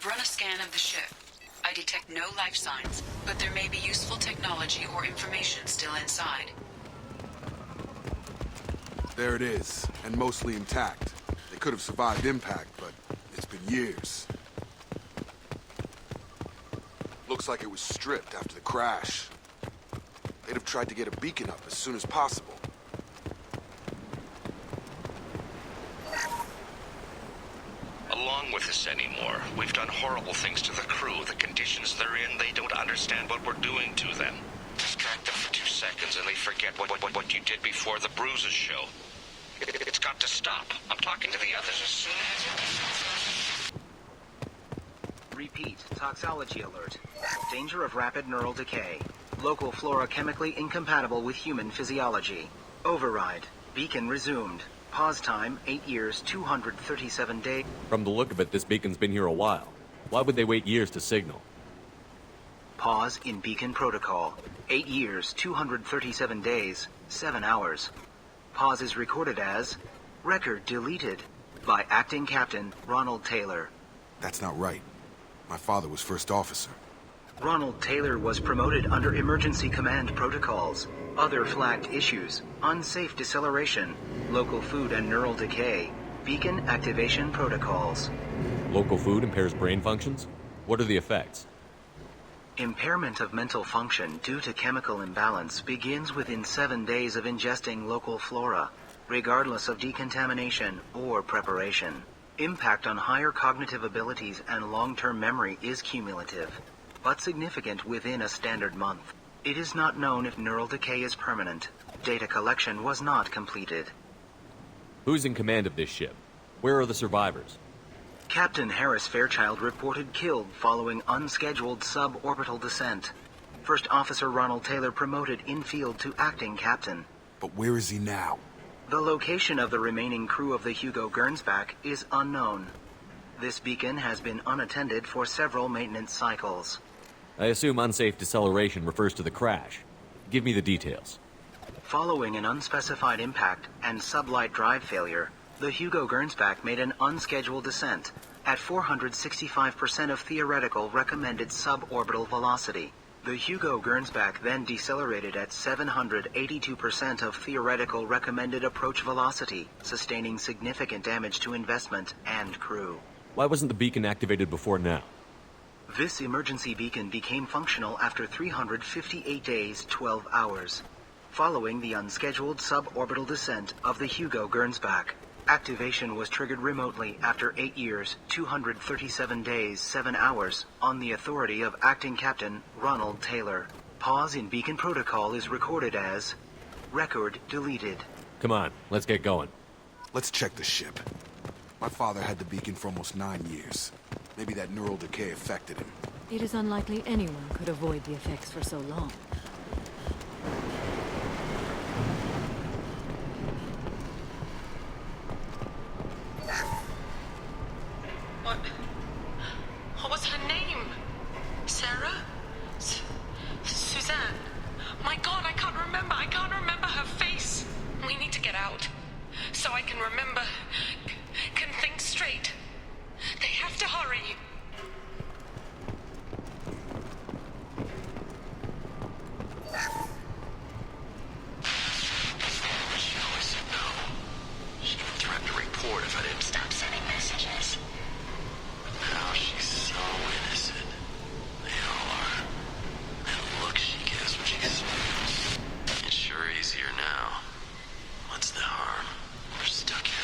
run a scan of the ship. I detect no life signs, but there may be useful technology or information still inside. There it is, and mostly intact. They could have survived impact, but it's been years. Looks like it was stripped after the crash. They'd have tried to get a beacon up as soon as possible. Along with us anymore. We've done horrible things to the crew. The conditions they're in, they don't understand what we're doing to them. Distract them for 2 seconds and they forget what you did before the bruises show. It's got to stop. I'm talking to the others as soon as... Repeat, toxology alert. Danger of rapid neural decay. Local flora chemically incompatible with human physiology. Override. Beacon resumed. Pause time, 8 years, 237 days. From the look of it, this beacon's been here a while. Why would they wait years to signal? Pause in beacon protocol. 8 years, 237 days, 7 hours. Pause is recorded as record deleted by acting captain Ronald Taylor. That's not right. My father was first officer. Ronald Taylor was promoted under emergency command protocols. Other flagged issues: unsafe deceleration, local food and neural decay, beacon activation protocols. Local food impairs brain functions? What are the effects? Impairment of mental function due to chemical imbalance begins within 7 days of ingesting local flora, regardless of decontamination or preparation. Impact on higher cognitive abilities and long-term memory is cumulative, but significant within a standard month. It is not known if neural decay is permanent. Data collection was not completed. Who's in command of this ship? Where are the survivors? Captain Harris Fairchild reported killed following unscheduled suborbital descent. First Officer Ronald Taylor promoted in-field to acting captain. But where is he now? The location of the remaining crew of the Hugo Gernsback is unknown. This beacon has been unattended for several maintenance cycles. I assume unsafe deceleration refers to the crash. Give me the details. Following an unspecified impact and sublight drive failure, the Hugo Gernsback made an unscheduled descent at 465% of theoretical recommended suborbital velocity. The Hugo Gernsback then decelerated at 782% of theoretical recommended approach velocity, sustaining significant damage to investment and crew. Why wasn't the beacon activated before now? This emergency beacon became functional after 358 days, 12 hours. Following the unscheduled suborbital descent of the Hugo Gernsback, activation was triggered remotely after 8 years, 237 days, 7 hours, on the authority of Acting Captain Ronald Taylor. Pause in beacon protocol is recorded as record deleted. Come on, let's get going. Let's check the ship. My father had the beacon for almost 9 years. Maybe that neural decay affected him. It is unlikely anyone could avoid the effects for so long. What? What was her name? Sarah? Suzanne? My God, I can't remember. I can't remember her face. We need to get out. So I can remember, can think straight. They have to hurry. She always said no. She even threatened to report if I didn't stop sending messages. But now she's so innocent. They all are. That look she gives when she gets... It's sure easier now. What's the harm? We're stuck here.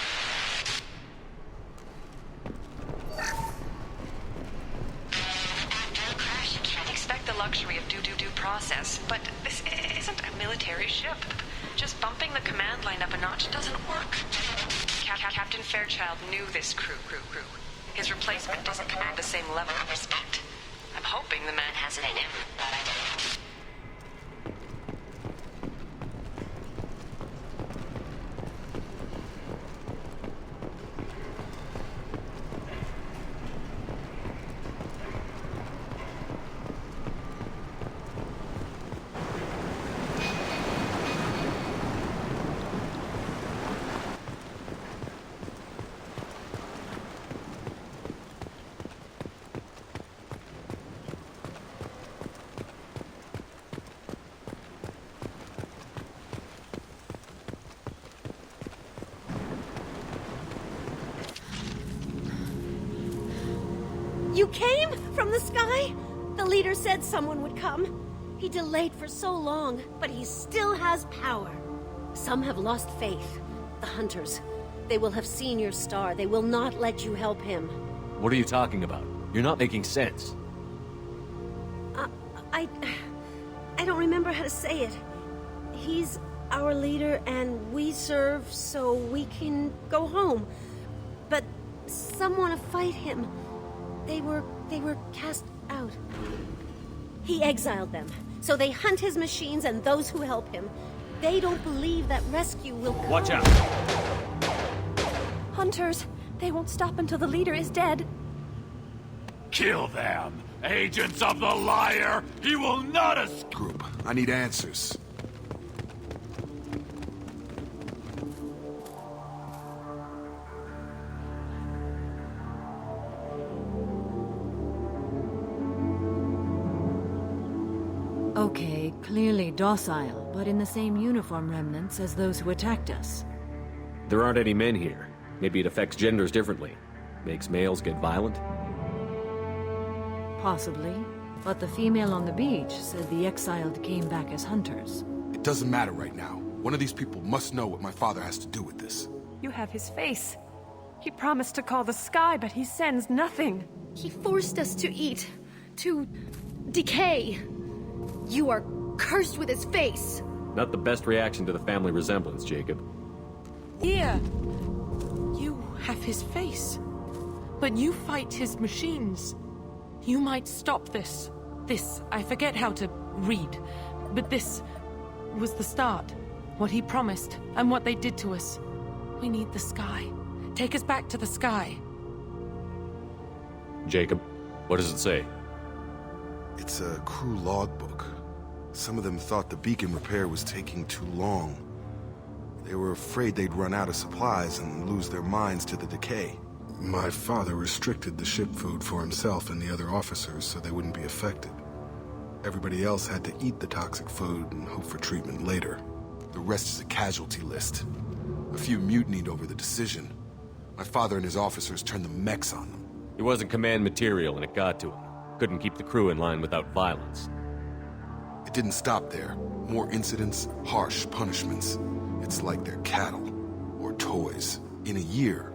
After a crash, you can't expect the luxury of due process, but this isn't a military ship. Just bumping the command line up a notch doesn't work. Captain Fairchild knew this crew. His replacement doesn't command the same level of respect. I'm hoping the man has it in him, but I don't. You came from the sky? The leader said someone would come. He delayed for so long, but he still has power. Some have lost faith. The hunters. They will have seen your star. They will not let you help him. What are you talking about? You're not making sense. I don't remember how to say it. He's our leader and we serve so we can go home. But some want to fight him. They were cast out. He exiled them, so they hunt his machines and those who help him. They don't believe that rescue will come. Watch out! Hunters, they won't stop until the leader is dead. Kill them! Agents of the liar! He will not escape! Group, I need answers. Okay, clearly docile, but in the same uniform remnants as those who attacked us. There aren't any men here. Maybe it affects genders differently. Makes males get violent? Possibly. But the female on the beach said the exiled came back as hunters. It doesn't matter right now. One of these people must know what my father has to do with this. You have his face. He promised to call the sky, but he sends nothing. He forced us to eat, to decay. You are cursed with his face. Not the best reaction to the family resemblance, Jacob. Here. You have his face. But you fight his machines. You might stop this. This, I forget how to read. But this was the start. What he promised, and what they did to us. We need the sky. Take us back to the sky. Jacob, what does it say? It's a crew logbook. Some of them thought the beacon repair was taking too long. They were afraid they'd run out of supplies and lose their minds to the decay. My father restricted the ship food for himself and the other officers so they wouldn't be affected. Everybody else had to eat the toxic food and hope for treatment later. The rest is a casualty list. A few mutinied over the decision. My father and his officers turned the mechs on them. It wasn't command material and it got to him. Couldn't keep the crew in line without violence. It didn't stop there. More incidents, harsh punishments. It's like they're cattle or toys. In a year,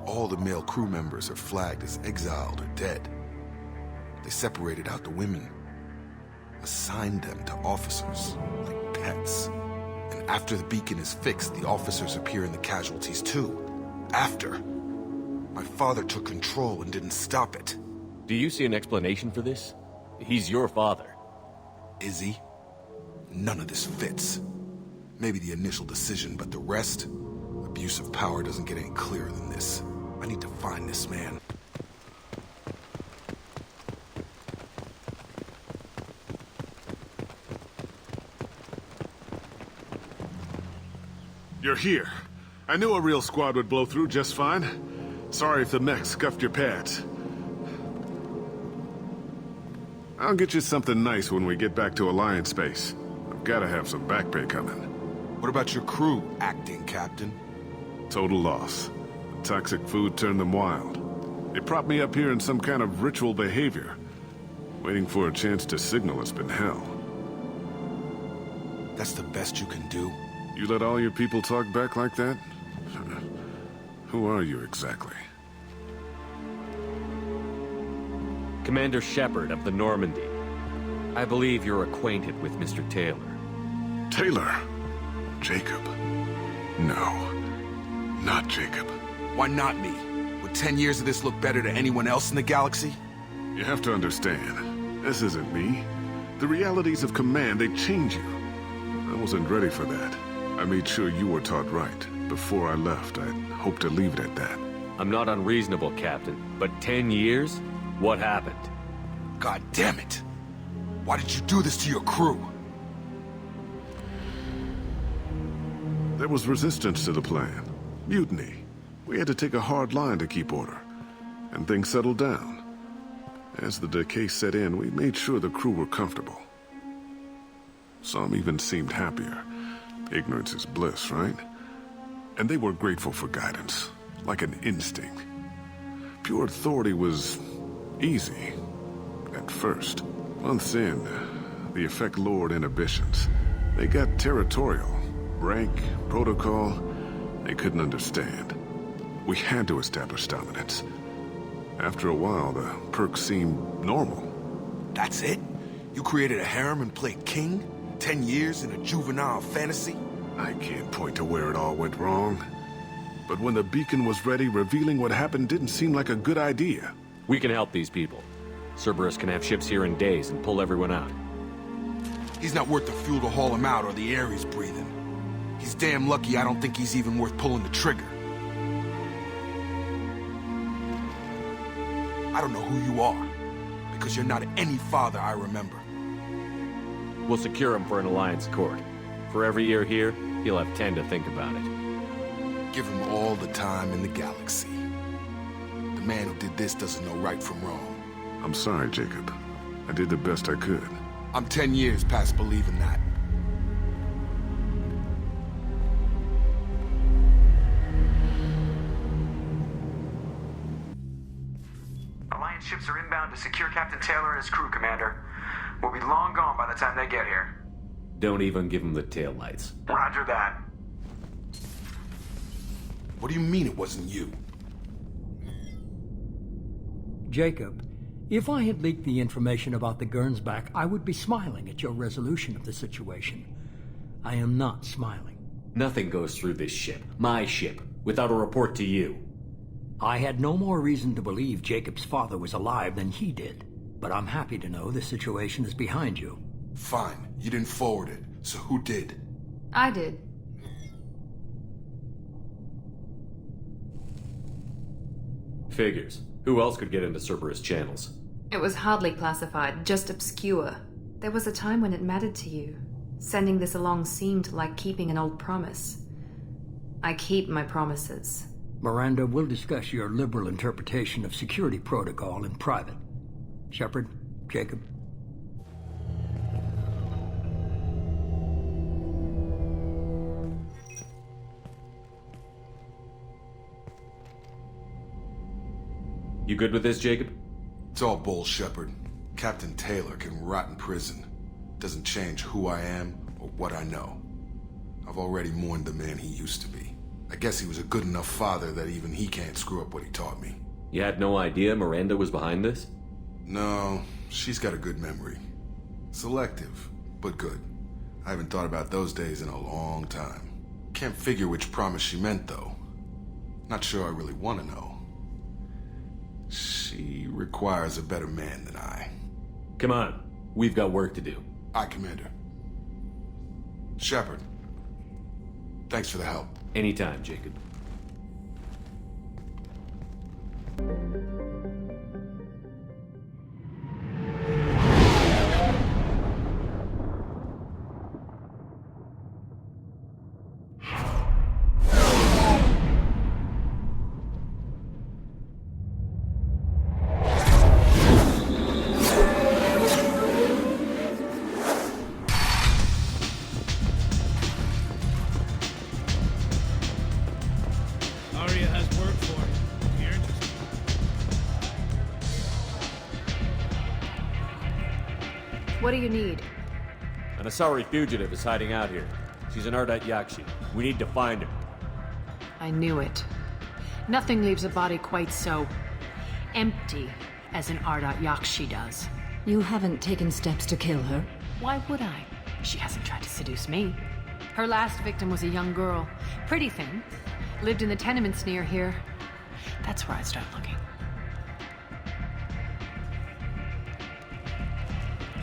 all the male crew members are flagged as exiled or dead. They separated out the women, assigned them to officers, like pets. And after the beacon is fixed, the officers appear in the casualties too. After. My father took control and didn't stop it. Do you see an explanation for this? He's your father. Is he? None of this fits. Maybe the initial decision, but the rest? Abuse of power doesn't get any clearer than this. I need to find this man. You're here. I knew a real squad would blow through just fine. Sorry if the mech scuffed your pads. I'll get you something nice when we get back to Alliance space. I've gotta have some back pay coming. What about your crew, acting captain? Total loss. The toxic food turned them wild. They propped me up here in some kind of ritual behavior. Waiting for a chance to signal has been hell. That's the best you can do? You let all your people talk back like that? Who are you exactly? Commander Shepard of the Normandy. I believe you're acquainted with Mr. Taylor. Taylor? Jacob? No. Not Jacob. Why not me? Would 10 years of this look better to anyone else in the galaxy? You have to understand, this isn't me. The realities of command, they change you. I wasn't ready for that. I made sure you were taught right. Before I left, I'd hoped to leave it at that. I'm not unreasonable, Captain, but 10 years? What happened? God damn it! Why did you do this to your crew? There was resistance to the plan. Mutiny. We had to take a hard line to keep order. And things settled down. As the decay set in, we made sure the crew were comfortable. Some even seemed happier. Ignorance is bliss, right? And they were grateful for guidance, like an instinct. Pure authority was Easy. At first. Months in, the effect lowered inhibitions. They got territorial. Rank, protocol, they couldn't understand. We had to establish dominance. After a while, the perks seemed normal. That's it? You created a harem and played king? 10 years in a juvenile fantasy? I can't point to where it all went wrong. But when the beacon was ready, revealing what happened didn't seem like a good idea. We can help these people. Cerberus can have ships here in days and pull everyone out. He's not worth the fuel to haul him out or the air he's breathing. He's damn lucky I don't think he's even worth pulling the trigger. I don't know who you are, because you're not any father I remember. We'll secure him for an Alliance court. For every year here, he'll have 10 to think about it. Give him all the time in the galaxy. The man who did this doesn't know right from wrong. I'm sorry, Jacob. I did the best I could. I'm 10 years past believing that. Alliance ships are inbound to secure Captain Taylor and his crew, Commander. We'll be long gone by the time they get here. Don't even give him the taillights. Roger that. What do you mean it wasn't you? Jacob, if I had leaked the information about the Gernsback, I would be smiling at your resolution of the situation. I am not smiling. Nothing goes through this ship, my ship, without a report to you. I had no more reason to believe Jacob's father was alive than he did. But I'm happy to know the situation is behind you. Fine. You didn't forward it. So who did? I did. Figures. Who else could get into Cerberus channels? It was hardly classified, just obscure. There was a time when it mattered to you. Sending this along seemed like keeping an old promise. I keep my promises. Miranda, we'll discuss your liberal interpretation of security protocol in private. Shepard, Jacob. You good with this, Jacob? It's all bull, Shepard. Captain Taylor can rot in prison. Doesn't change who I am or what I know. I've already mourned the man he used to be. I guess he was a good enough father that even he can't screw up what he taught me. You had no idea Miranda was behind this? No, she's got a good memory. Selective, but good. I haven't thought about those days in a long time. Can't figure which promise she meant, though. Not sure I really want to know. She requires a better man than I. Come on, we've got work to do. Aye, Commander. Shepard, thanks for the help. Anytime, Jacob. What do you need? An Asari fugitive is hiding out here. She's an Ardat Yakshi. We need to find her. I knew it. Nothing leaves a body quite so empty as an Ardat Yakshi does. You haven't taken steps to kill her? Why would I? She hasn't tried to seduce me. Her last victim was a young girl. Pretty thing. Lived in the tenements near here. That's where I'd start looking.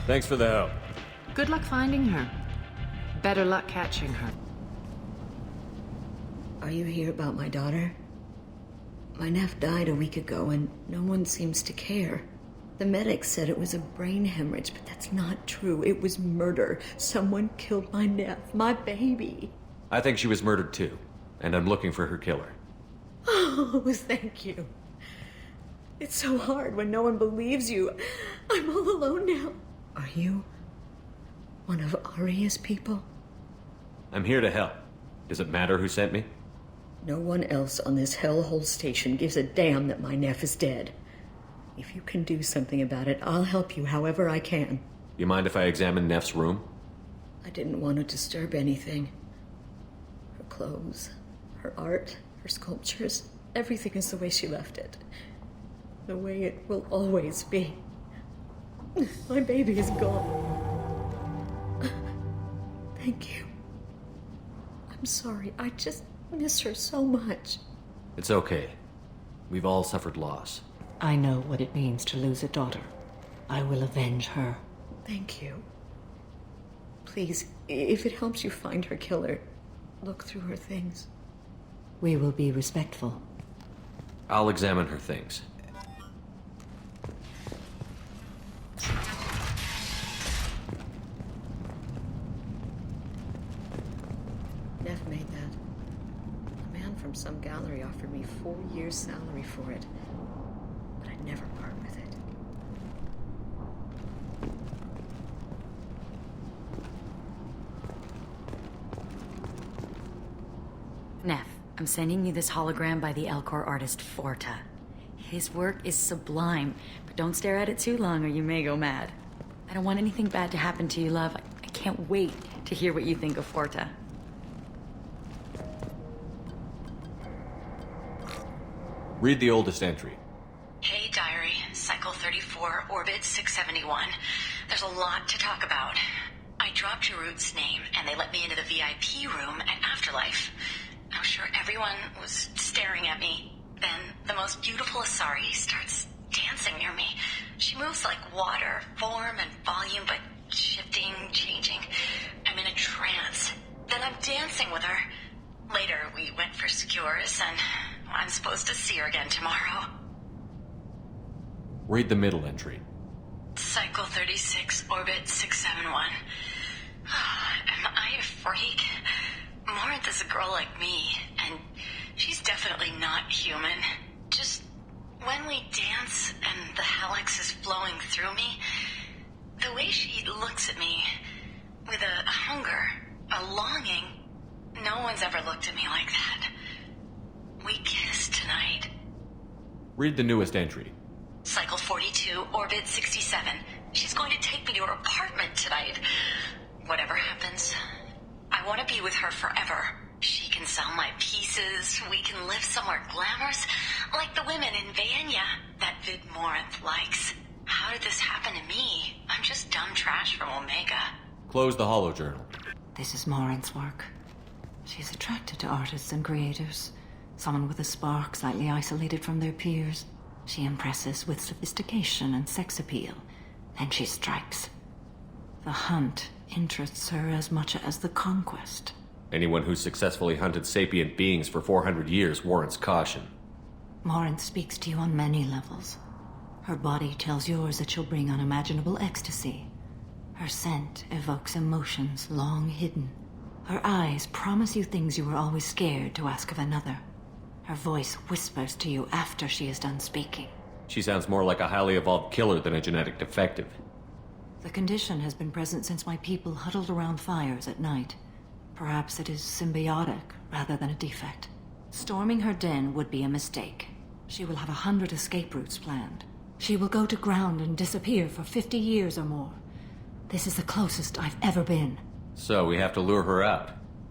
Thanks for the help. Good luck finding her. Better luck catching her. Are you here about my daughter? My nephew died a week ago and no one seems to care. The medics said it was a brain hemorrhage, but that's not true. It was murder. Someone killed my nephew, my baby. I think she was murdered too, and I'm looking for her killer. Oh, thank you. It's so hard when no one believes you. I'm all alone now. Are you one of Aria's people? I'm here to help. Does it matter who sent me? No one else on this hellhole station gives a damn that my nephew is dead. If you can do something about it, I'll help you however I can. You mind if I examine Neff's room? I didn't want to disturb anything. Her clothes, her art, her sculptures, everything is the way she left it. The way it will always be. My baby is gone. Thank you. I'm sorry, I just miss her so much. It's okay. We've all suffered loss. I know what it means to lose a daughter. I will avenge her. Thank you. Please, if it helps you find her killer, look through her things. We will be respectful. I'll examine her things. Neff made that. A man from some gallery offered me 4 years' salary for it. But I'd never part with it. Neff, I'm sending you this hologram by the Elcor artist Forta. His work is sublime, but don't stare at it too long or you may go mad. I don't want anything bad to happen to you, love. I can't wait to hear what you think of Forta. Read the oldest entry. Hey, diary. Cycle 34, orbit 671. There's a lot to talk about. I dropped Jarut's name, and they let me into the VIP room at Afterlife. I'm sure everyone was staring at me. Then the most beautiful Asari starts dancing near me. She moves like water, form and volume, but shifting, changing. I'm in a trance. Then I'm dancing with her. Later, we went for skewers, and I'm supposed to see her again tomorrow. Read the middle entry. Cycle 36, orbit 671. Am I a freak? Morinth is a girl like me, and she's definitely not human. Just when we dance and the helix is flowing through me, the way she looks at me with a hunger, a longing, no one's ever looked at me like that. We kissed tonight. Read the newest entry. Cycle 42, orbit 67. She's going to take me to her apartment tonight. Whatever happens, I want to be with her forever. She can sell my pieces. We can live somewhere glamorous, like the women in Vanya that Vid Morinth likes. How did this happen to me? I'm just dumb trash from Omega. Close the holojournal. This is Morinth's work. She's attracted to artists and creators. Someone with a spark, slightly isolated from their peers. She impresses with sophistication and sex appeal. Then she strikes. The hunt interests her as much as the conquest. Anyone who's successfully hunted sapient beings for 400 years warrants caution. Morinth speaks to you on many levels. Her body tells yours that she'll bring unimaginable ecstasy. Her scent evokes emotions long hidden. Her eyes promise you things you were always scared to ask of another. Her voice whispers to you after she is done speaking. She sounds more like a highly evolved killer than a genetic defective. The condition has been present since my people huddled around fires at night. Perhaps it is symbiotic rather than a defect. Storming her den would be a mistake. She will have 100 escape routes planned. She will go to ground and disappear for 50 years or more. This is the closest I've ever been. So we have to lure her out.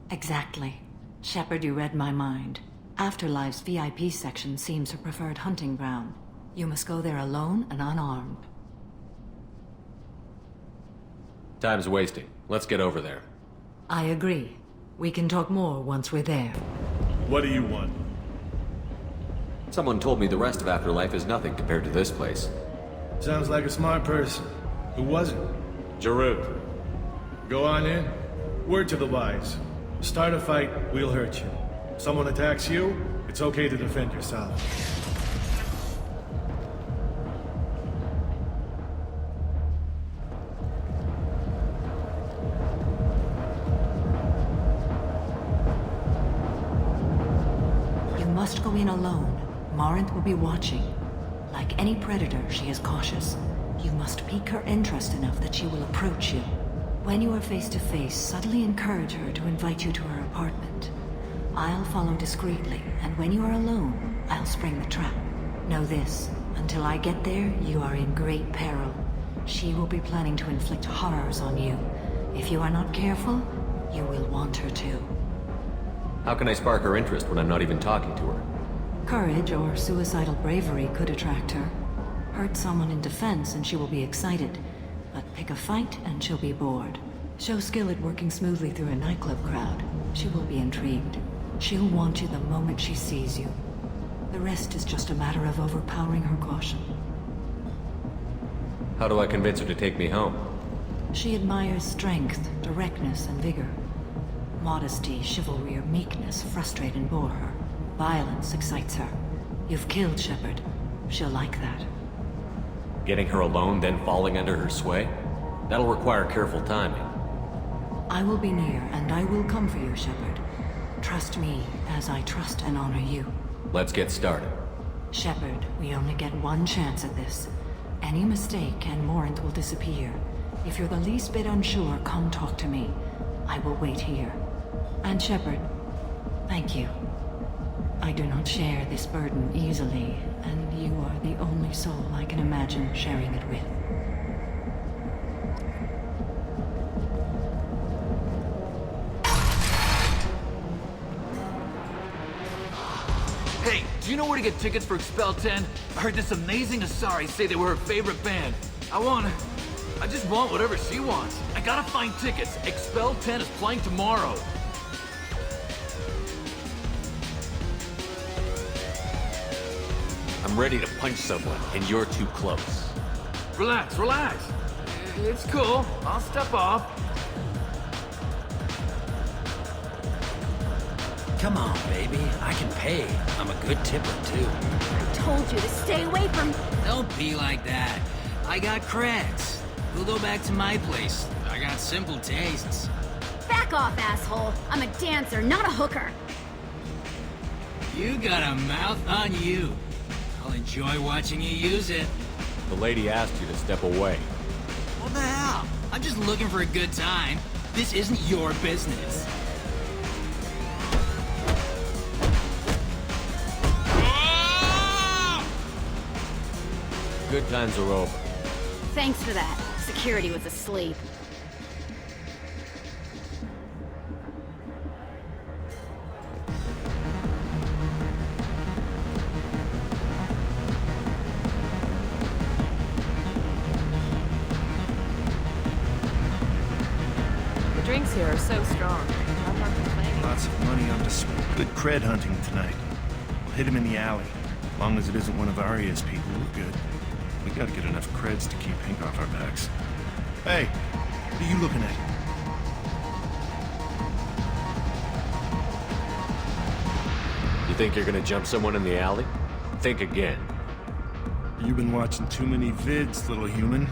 Exactly. Shepard, you read my mind. Afterlife's VIP section seems her preferred hunting ground. You must go there alone and unarmed. Time's wasting. Let's get over there. I agree. We can talk more once we're there. What do you want? Someone told me the rest of Afterlife is nothing compared to this place. Sounds like a smart person. Who was it? Jarut. Go on in. Word to the wise. Start a fight, we'll hurt you. Someone attacks you, it's okay to defend yourself. You must go in alone. Morinth will be watching. Like any predator, she is cautious. You must pique her interest enough that she will approach you. When you are face to face, subtly encourage her to invite you to her apartment. I'll follow discreetly, and when you are alone, I'll spring the trap. Know this, Until I get there, you are in great peril. She will be planning to inflict horrors on you. If you are not careful, you will want her to. How can I spark her interest when I'm not even talking to her? Courage or suicidal bravery could attract her. Hurt someone in defense and she will be excited. But pick a fight and she'll be bored. Show skill at working smoothly through a nightclub crowd. She will be intrigued. She'll want you the moment she sees you. The rest is just a matter of overpowering her caution. How do I convince her to take me home? She admires strength, directness, and vigor. Modesty, chivalry, or meekness frustrate and bore her. Violence excites her. You've killed Shepard. She'll like that. Getting her alone, then falling under her sway? That'll require careful timing. I will be near, and I will come for you, Shepard. Trust me, as I trust and honor you. Let's get started. Shepard, we only get one chance at this. Any mistake and Morant will disappear. If you're the least bit unsure, come talk to me. I will wait here. And Shepard, thank you. I do not share this burden easily, and you are the only soul I can imagine sharing it with. Hey, do you know where to get tickets for Expel 10? I heard this amazing Asari say they were her favorite band. I just want whatever she wants. I gotta find tickets. Expel 10 is playing tomorrow. I'm ready to punch someone, and you're too close. Relax, relax. It's cool. I'll step off. Come on, baby. I can pay. I'm a good tipper, too. I told you to stay away from... Don't be like that. I got creds. We'll go back to my place. I got simple tastes. Back off, asshole. I'm a dancer, not a hooker. You got a mouth on you. I'll enjoy watching you use it. The lady asked you to step away. What the hell? I'm just looking for a good time. This isn't your business. Good times are over. Thanks for that. Security was asleep. The drinks here are so strong. I'm not complaining. Lots of money on display. Good cred hunting tonight. We'll hit him in the alley. As long as it isn't one of Arya's people, we're good. We gotta get enough creds to keep Hank off our backs. Hey, what are you looking at? You think you're gonna jump someone in the alley? Think again. You've been watching too many vids, little human.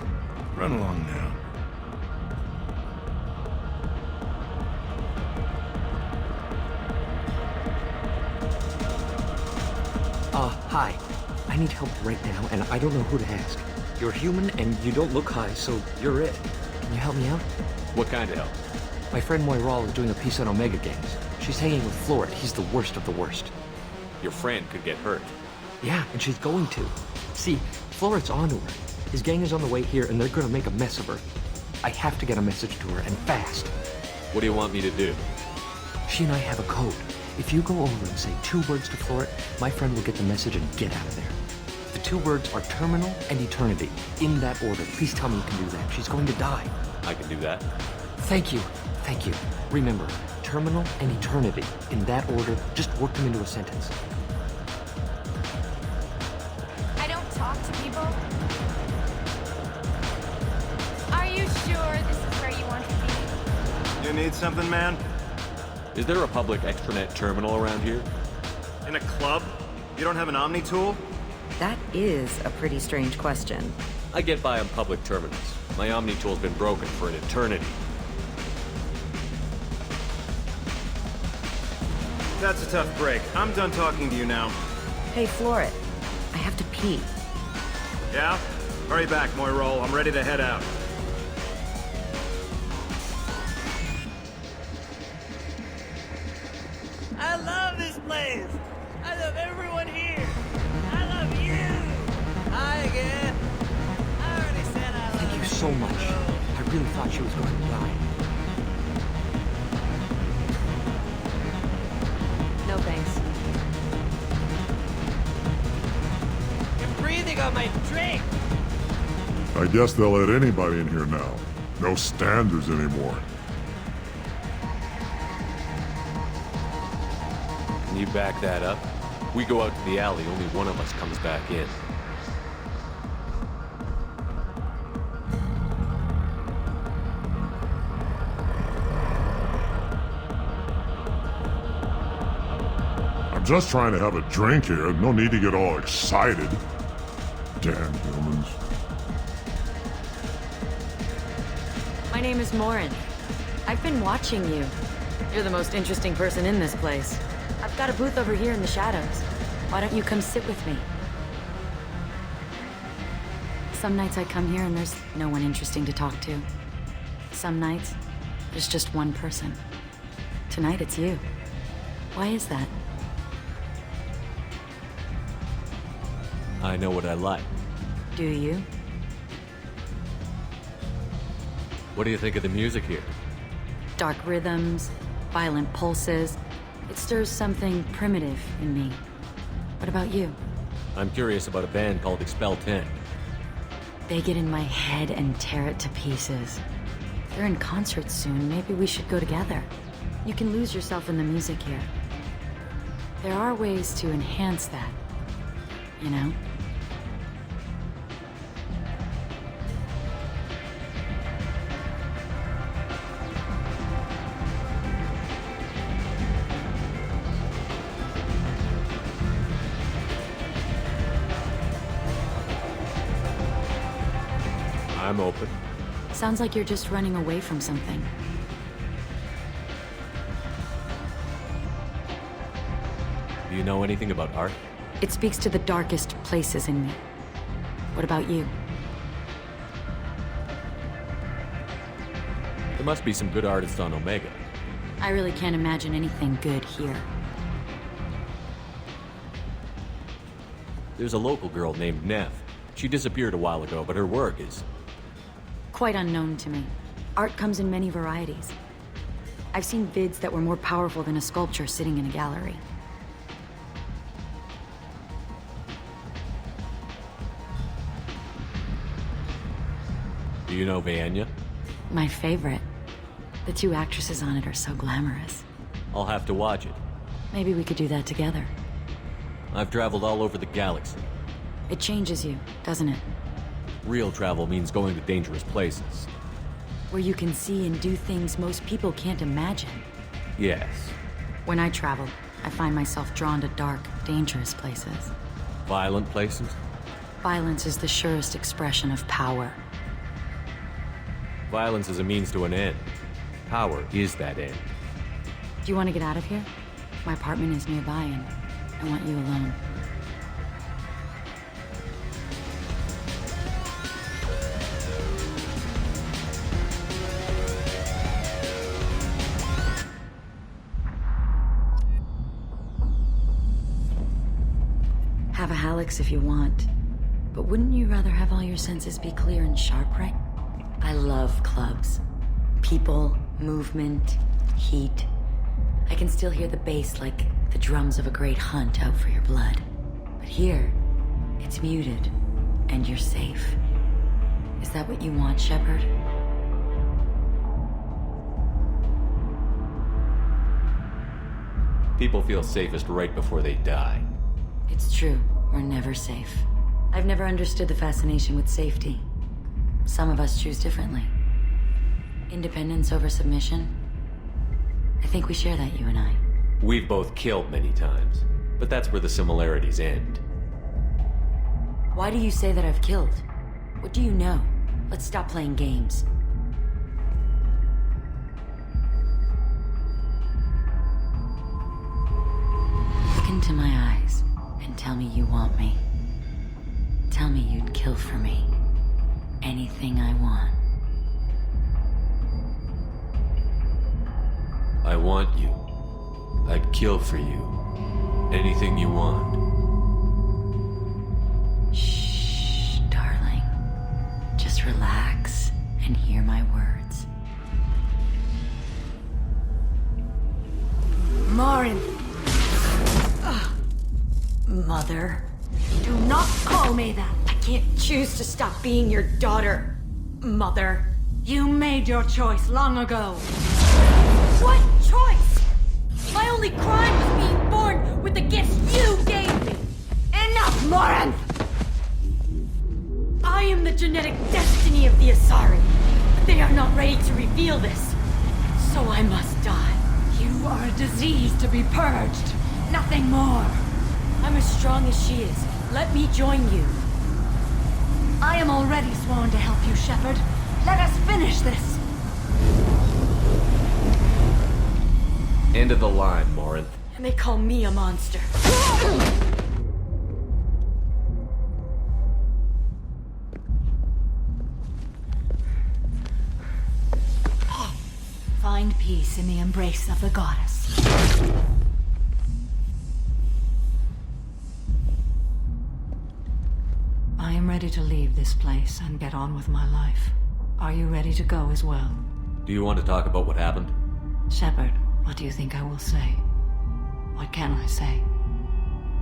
Run along now. Hi. I need help right now, and I don't know who to ask. You're human, and you don't look high, so you're it. Can you help me out? What kind of help? My friend Moira is doing a piece on Omega Games. She's hanging with Floret. He's the worst of the worst. Your friend could get hurt. Yeah, and she's going to. See, Floret's onto her. His gang is on the way here, and they're gonna make a mess of her. I have to get a message to her, and fast. What do you want me to do? She and I have a code. If you go over and say 2 words to Floret, my friend will get the message and get out of there. The 2 words are terminal and eternity. In that order. Please tell me you can do that. She's going to die. I can do that. Thank you. Thank you. Remember, terminal and eternity. In that order, just work them into a sentence. I don't talk to people. Are you sure this is where you want to be? You need something, man? Is there a public extranet terminal around here? In a club? You don't have an Omni tool? That is a pretty strange question. I get by on public terminals. My Omni tool's been broken for an eternity. That's a tough break. I'm done talking to you now. Hey, Floret. I have to pee. Yeah? Hurry back, Moira. I'm ready to head out. I love this place. I love everyone here. I love you. so much. I really thought she was going to die. No thanks. You're breathing on my drink! I guess they'll let anybody in here now. No standards anymore. Can you back that up? We go out to the alley, only one of us comes back in. I'm just trying to have a drink here. No need to get all excited. Damn humans. My name is Morin. I've been watching you. You're the most interesting person in this place. I've got a booth over here in the shadows. Why don't you come sit with me? Some nights I come here and there's no one interesting to talk to. Some nights, there's just one person. Tonight it's you. Why is that? I know what I like. Do you? What do you think of the music here? Dark rhythms, violent pulses. It stirs something primitive in me. What about you? I'm curious about a band called Expel 10. They get in my head and tear it to pieces. They're in concert soon. Maybe we should go together. You can lose yourself in the music here. There are ways to enhance that, you know? I'm open. Sounds like you're just running away from something. Do you know anything about art? It speaks to the darkest places in me. What about you? There must be some good artists on Omega. I really can't imagine anything good here. There's a local girl named Neff. She disappeared a while ago, but her work is... quite unknown to me. Art comes in many varieties. I've seen vids that were more powerful than a sculpture sitting in a gallery. Do you know Vianya? My favorite. The two actresses on it are so glamorous. I'll have to watch it. Maybe we could do that together. I've traveled all over the galaxy. It changes you, doesn't it? Real travel means going to dangerous places. Where you can see and do things most people can't imagine. Yes. When I travel, I find myself drawn to dark, dangerous places. Violent places? Violence is the surest expression of power. Violence is a means to an end. Power is that end. Do you want to get out of here? My apartment is nearby and I want you alone. Have a Hallex if you want, but wouldn't you rather have all your senses be clear and sharp, right? I love clubs. People, movement, heat. I can still hear the bass like the drums of a great hunt out for your blood. But here, it's muted, and you're safe. Is that what you want, Shepard? People feel safest right before they die. It's true. We're never safe. I've never understood the fascination with safety. Some of us choose differently. Independence over submission. I think we share that, you and I. We've both killed many times, but that's where the similarities end. Why do you say that I've killed? What do you know? Let's stop playing games. Look into my eyes and tell me you want me. Tell me you'd kill for me. Anything I want. I want you. I'd kill for you. Anything you want. Shh, darling. Just relax. Do not call me that. I can't choose to stop being your daughter, Mother. You made your choice long ago. What choice? My only crime was being born with the gifts you gave me. Enough, Morin! I am the genetic destiny of the Asari, but they are not ready to reveal this. So I must die. You are a disease to be purged. Nothing more. I'm as strong as she is. Let me join you. I am already sworn to help you, Shepard. Let us finish this. End of the line, Morin. And they call me a monster. Find peace in the embrace of the goddess. I am ready to leave this place and get on with my life. Are you ready to go as well? Do you want to talk about what happened? Shepard, what do you think I will say? What can I say?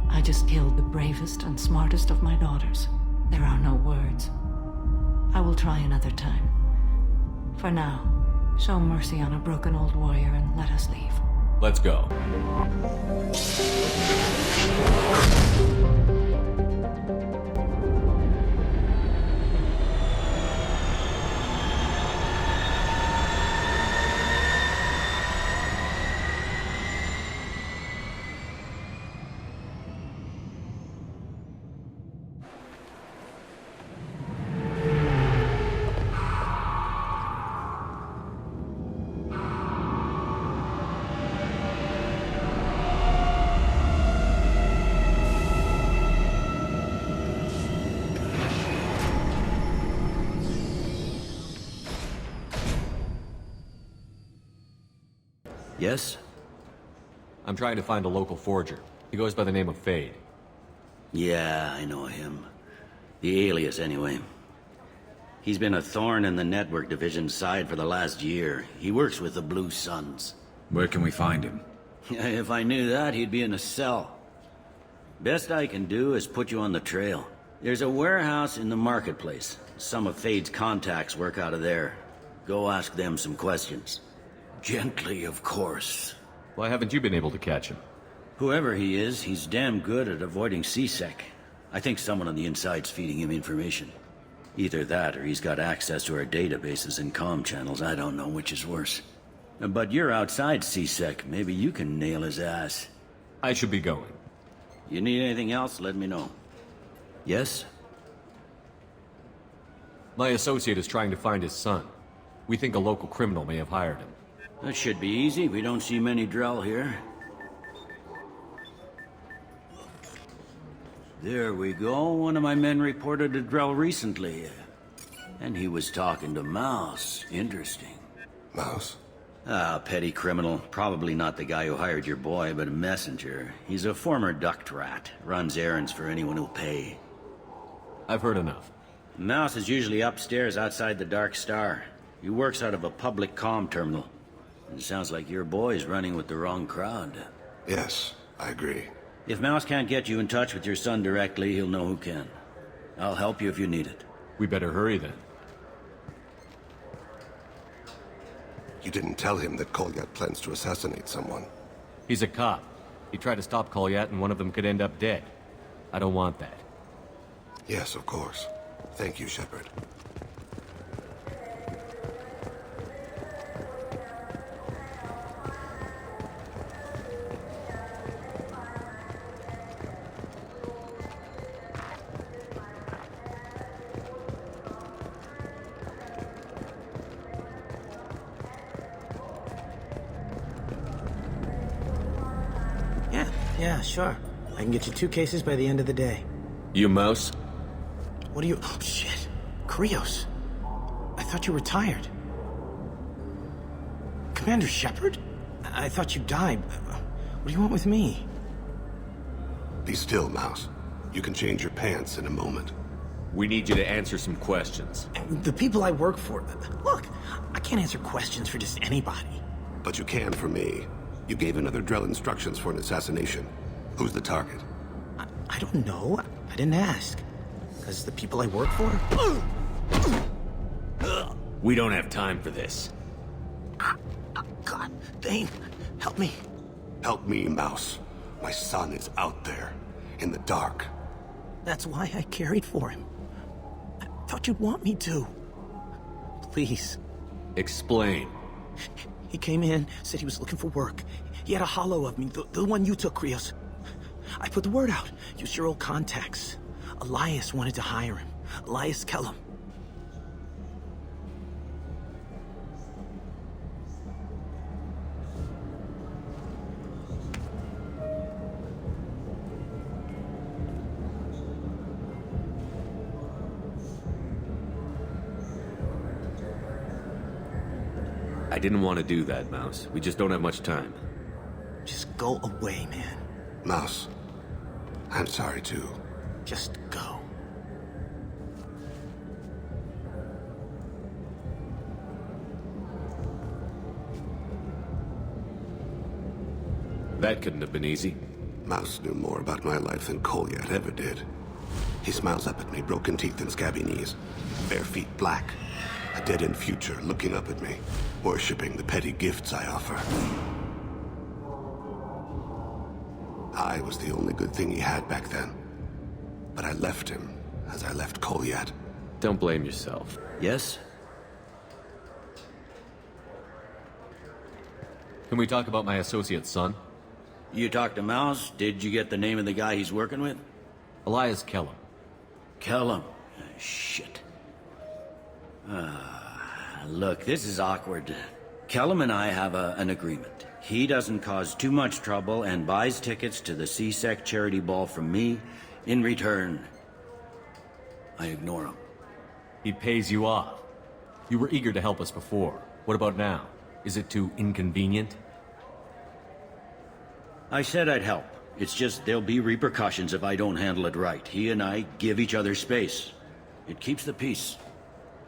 I just killed the bravest and smartest of my daughters. There are no words. I will try another time. For now, show mercy on a broken old warrior and let us leave. Let's go. Yes? I'm trying to find a local forger. He goes by the name of Fade. Yeah, I know him. The alias, anyway. He's been a thorn in the network division's side for the last year. He works with the Blue Suns. Where can we find him? If I knew that, he'd be in a cell. Best I can do is put you on the trail. There's a warehouse in the marketplace. Some of Fade's contacts work out of there. Go ask them some questions. Gently, of course. Why haven't you been able to catch him? Whoever he is, he's damn good at avoiding CSEC. I think someone on the inside's feeding him information. Either that, or he's got access to our databases and comm channels. I don't know which is worse. But you're outside CSEC. Maybe you can nail his ass. I should be going. You need anything else, let me know. Yes? My associate is trying to find his son. We think a local criminal may have hired him. That should be easy. We don't see many Drell here. There we go. One of my men reported a Drell recently. And he was talking to Mouse. Interesting. Mouse? Ah, petty criminal. Probably not the guy who hired your boy, but a messenger. He's a former duct rat. Runs errands for anyone who'll pay. I've heard enough. Mouse is usually upstairs outside the Dark Star. He works out of a public comm terminal. It sounds like your boy's running with the wrong crowd. Yes, I agree. If Mouse can't get you in touch with your son directly, he'll know who can. I'll help you if you need it. We better hurry then. You didn't tell him that Kolyat plans to assassinate someone. He's a cop. He tried to stop Kolyat and one of them could end up dead. I don't want that. Yes, of course. Thank you, Shepard. Yeah, sure. I can get you 2 cases by the end of the day. You Mouse? What are you... Oh, shit. Krios. I thought you were retired. Commander Shepard? I thought you died. What do you want with me? Be still, Mouse. You can change your pants in a moment. We need you to answer some questions. The people I work for... Look, I can't answer questions for just anybody. But you can for me. You gave another Drell instructions for an assassination. Who's the target? I don't know. I didn't ask. Because the people I work for? We don't have time for this. God, Thane, help me. Help me, Mouse. My son is out there, in the dark. That's why I carried for him. I thought you'd want me to. Please. Explain. He came in, said he was looking for work. He had a holo of me, the one you took, Krios. I put the word out. Use your old contacts. Elias wanted to hire him. Elias Kellum. I didn't want to do that, Mouse. We just don't have much time. Just go away, man. Mouse, I'm sorry too. Just go. That couldn't have been easy. Mouse knew more about my life than Kolyat ever did. He smiles up at me, broken teeth and scabby knees, bare feet black. A dead-end future looking up at me, worshipping the petty gifts I offer. I was the only good thing he had back then. But I left him, as I left Kolyat. Don't blame yourself. Yes? Can we talk about my associate's son? You talked to Mouse? Did you get the name of the guy he's working with? Elias Kellum. Kellum? Shit. Look, this is awkward. Kellum and I have an agreement. He doesn't cause too much trouble and buys tickets to the CSEC charity ball from me. In return, I ignore him. He pays you off. You were eager to help us before. What about now? Is it too inconvenient? I said I'd help. It's just there'll be repercussions if I don't handle it right. He and I give each other space. It keeps the peace.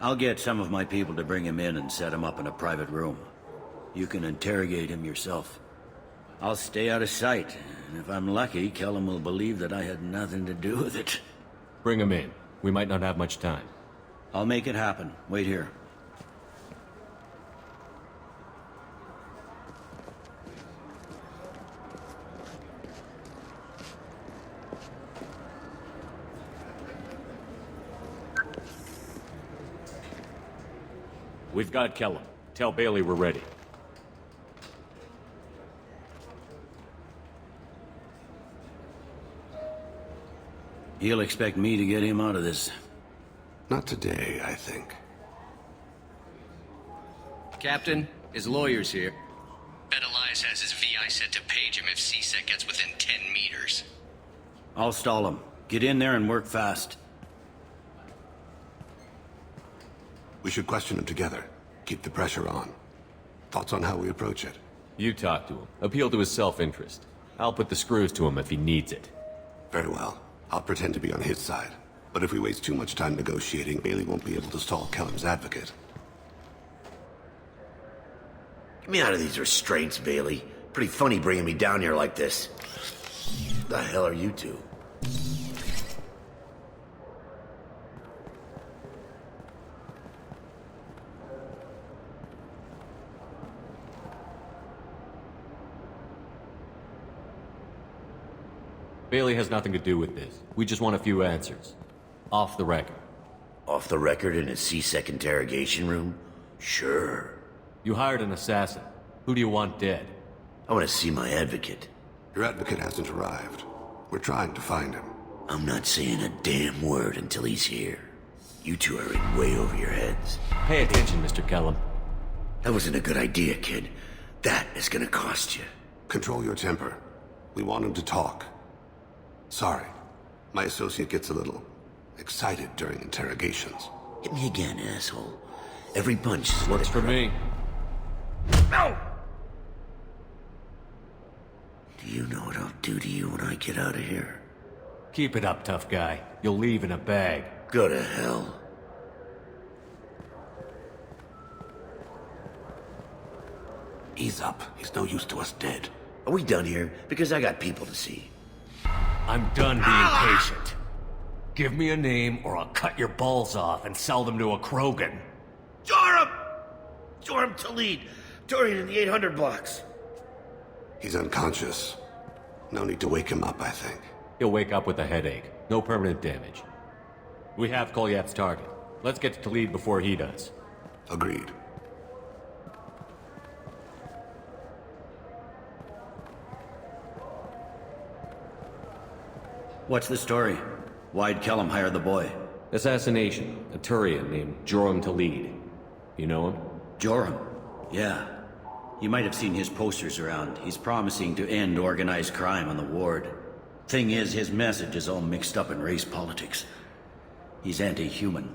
I'll get some of my people to bring him in and set him up in a private room. You can interrogate him yourself. I'll stay out of sight, and if I'm lucky, Kellum will believe that I had nothing to do with it. Bring him in. We might not have much time. I'll make it happen. Wait here. We've got Kellum. Tell Bailey we're ready. He'll expect me to get him out of this. Not today, I think. Captain, his lawyer's here. Bet Elias has his VI set to page him if CSEC gets within 10 meters. I'll stall him. Get in there and work fast. We should question him together. Keep the pressure on. Thoughts on how we approach it? You talk to him. Appeal to his self-interest. I'll put the screws to him if he needs it. Very well. I'll pretend to be on his side. But if we waste too much time negotiating, Bailey won't be able to stall Kellum's advocate. Get me out of these restraints, Bailey. Pretty funny bringing me down here like this. The hell are you two? Bailey has nothing to do with this. We just want a few answers. Off the record. Off the record in a CSEC interrogation room? Sure. You hired an assassin. Who do you want dead? I want to see my advocate. Your advocate hasn't arrived. We're trying to find him. I'm not saying a damn word until he's here. You two are in way over your heads. Pay attention, Mr. Kellum. That wasn't a good idea, kid. That is gonna cost you. Control your temper. We want him to talk. Sorry. My associate gets a little excited during interrogations. Hit me again, asshole. Every punch is works for me. No! Do you know what I'll do to you when I get out of here? Keep it up, tough guy. You'll leave in a bag. Go to hell. Ease up. He's no use to us dead. Are we done here? Because I got people to see. I'm done being patient. Give me a name or I'll cut your balls off and sell them to a Krogan. Joram! Joram Talid, Dorian in the 800 blocks. He's unconscious. No need to wake him up, I think. He'll wake up with a headache. No permanent damage. We have Kolyev's target. Let's get to Talid before he does. Agreed. What's the story? Why'd Kellum hire the boy? Assassination. A Turian named Joram Talid. You know him? Joram? Yeah. You might have seen his posters around. He's promising to end organized crime on the ward. Thing is, his message is all mixed up in race politics. He's anti-human.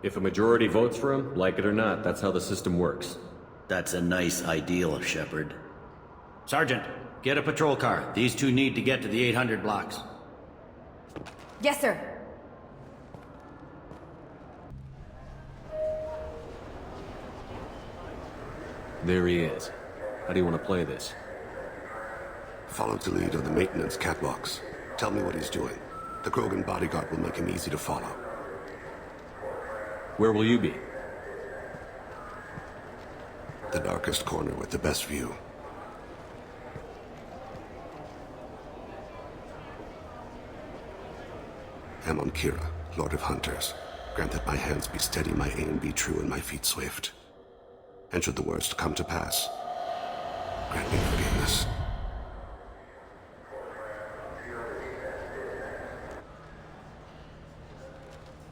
If a majority votes for him, like it or not, that's how the system works. That's a nice ideal, Shepard. Sergeant, get a patrol car. These two need to get to the 800 blocks. Yes, sir. There he is. How do you want to play this? Follow the lead of the maintenance catwalks. Tell me what he's doing. The Krogan bodyguard will make him easy to follow. Where will you be? The darkest corner with the best view. I'm on Kira, Lord of Hunters. Grant that my hands be steady, my aim be true, and my feet swift. And should the worst come to pass, grant me forgiveness.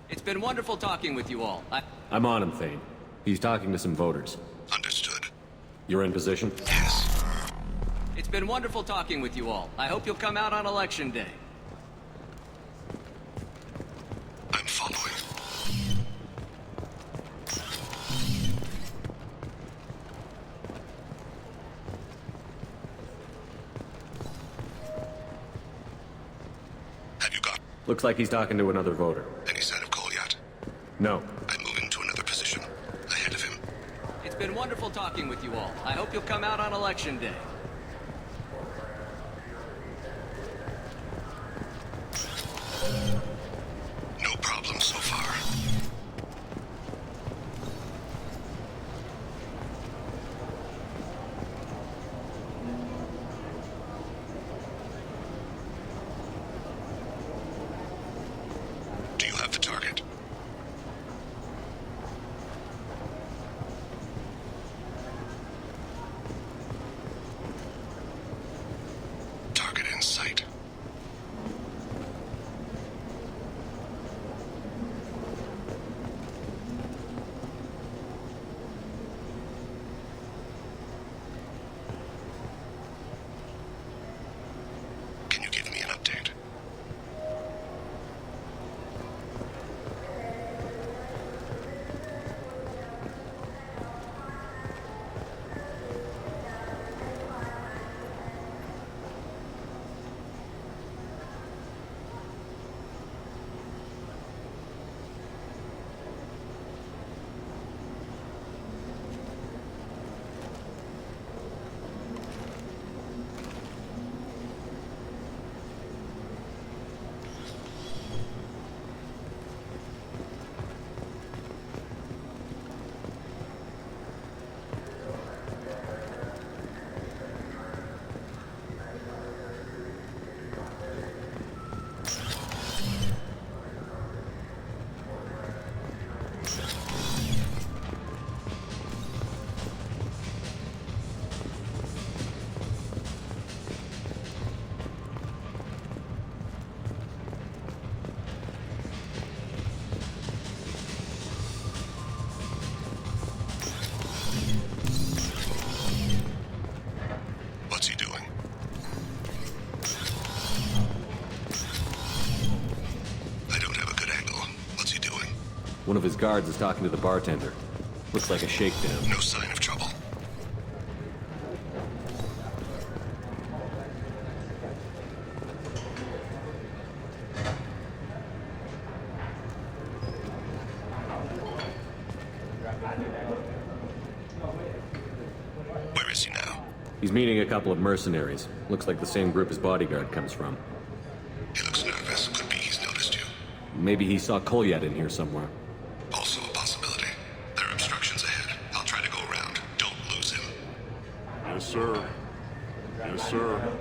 It's been wonderful talking with you all. I'm on him, Thane. He's talking to some voters. Understood. You're in position? Yes. It's been wonderful talking with you all. I hope you'll come out on Election Day. I'm following. Have you got? Looks like he's talking to another voter. Any sign of Kolyat? No. I'm moving to another position. Ahead of him. It's been wonderful talking with you all. I hope you'll come out on Election Day. No problem so far. Do you have the target? Target in sight. Can you give me an update? What's he doing? I don't have a good angle. What's he doing? One of his guards is talking to the bartender. Looks like a shakedown. No sign of trouble. Where is he now? He's meeting a couple of mercenaries. Looks like the same group his bodyguard comes from. He looks nervous. Could be he's noticed you. Maybe he saw Kolyat in here somewhere. Also a possibility. There are obstructions ahead. I'll try to go around. Don't lose him. Yes, sir. Yes, sir.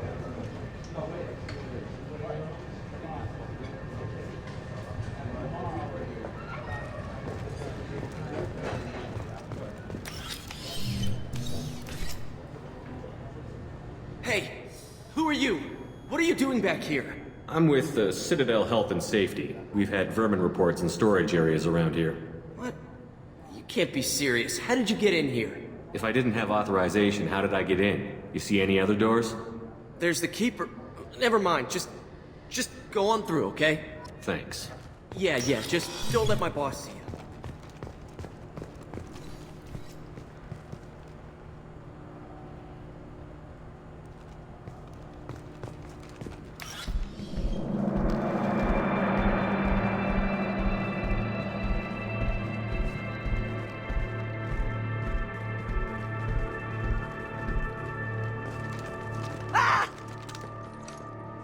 Hey, who are you? What are you doing back here? I'm with Citadel Health and Safety. We've had vermin reports in storage areas around here. What? You can't be serious. How did you get in here? If I didn't have authorization, how did I get in? You see any other doors? There's the keeper. Never mind. Just go on through, okay? Thanks. Yeah, just don't let my boss see you.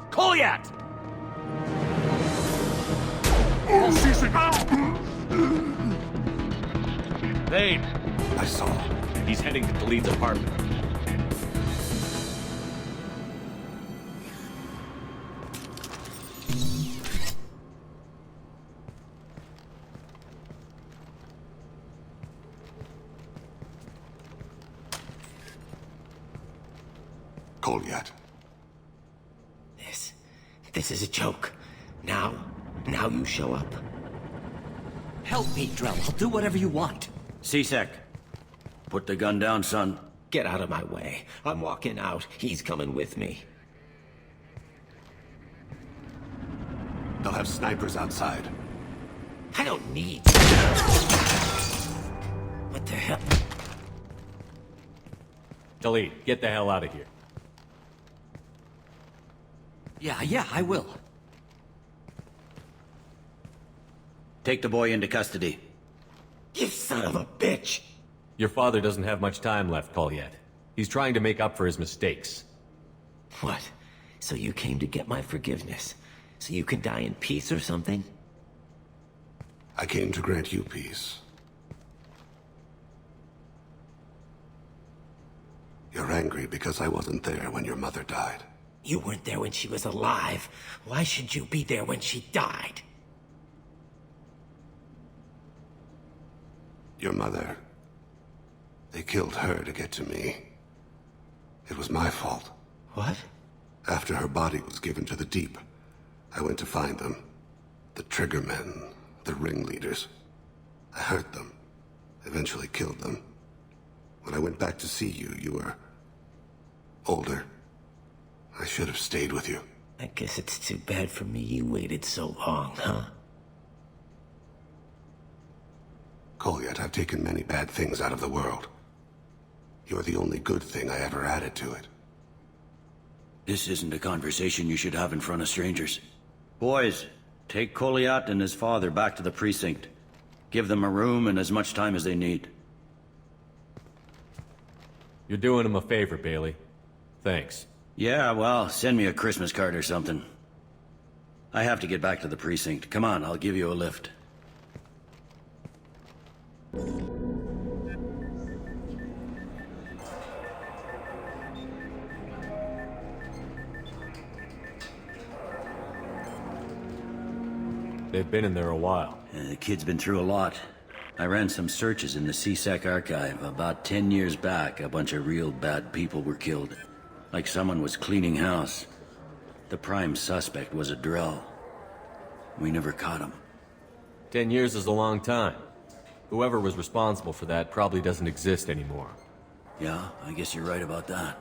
Kolyat! Vane! I saw. He's heading to Khalid's apartment. Kolyat. This is a joke. Now you show up. Help me, Drell. I'll do whatever you want. C-Sec, put the gun down, son. Get out of my way. I'm walking out. He's coming with me. They'll have snipers outside. I don't need... What the hell? Khalid, get the hell out of here. Yeah, I will. Take the boy into custody. You son of a bitch! Your father doesn't have much time left, Kolyat. He's trying to make up for his mistakes. What? So you came to get my forgiveness? So you can die in peace or something? I came to grant you peace. You're angry because I wasn't there when your mother died. You weren't there when she was alive. Why should you be there when she died? Your mother... They killed her to get to me. It was my fault. What? After her body was given to the Deep, I went to find them. The Triggermen, the ringleaders. I hurt them. Eventually killed them. When I went back to see you, you were... older. I should have stayed with you. I guess it's too bad for me you waited so long, huh? Kolyat, I've taken many bad things out of the world. You're the only good thing I ever added to it. This isn't a conversation you should have in front of strangers. Boys, take Kolyat and his father back to the precinct. Give them a room and as much time as they need. You're doing him a favor, Bailey. Thanks. Yeah, well, send me a Christmas card or something. I have to get back to the precinct. Come on, I'll give you a lift. They've been in there a while. The kid's been through a lot. I ran some searches in the CSEC archive. About 10 years back, a bunch of real bad people were killed. Like someone was cleaning house. The prime suspect was a Drell. We never caught him. 10 years is a long time. Whoever was responsible for that probably doesn't exist anymore. Yeah, I guess you're right about that.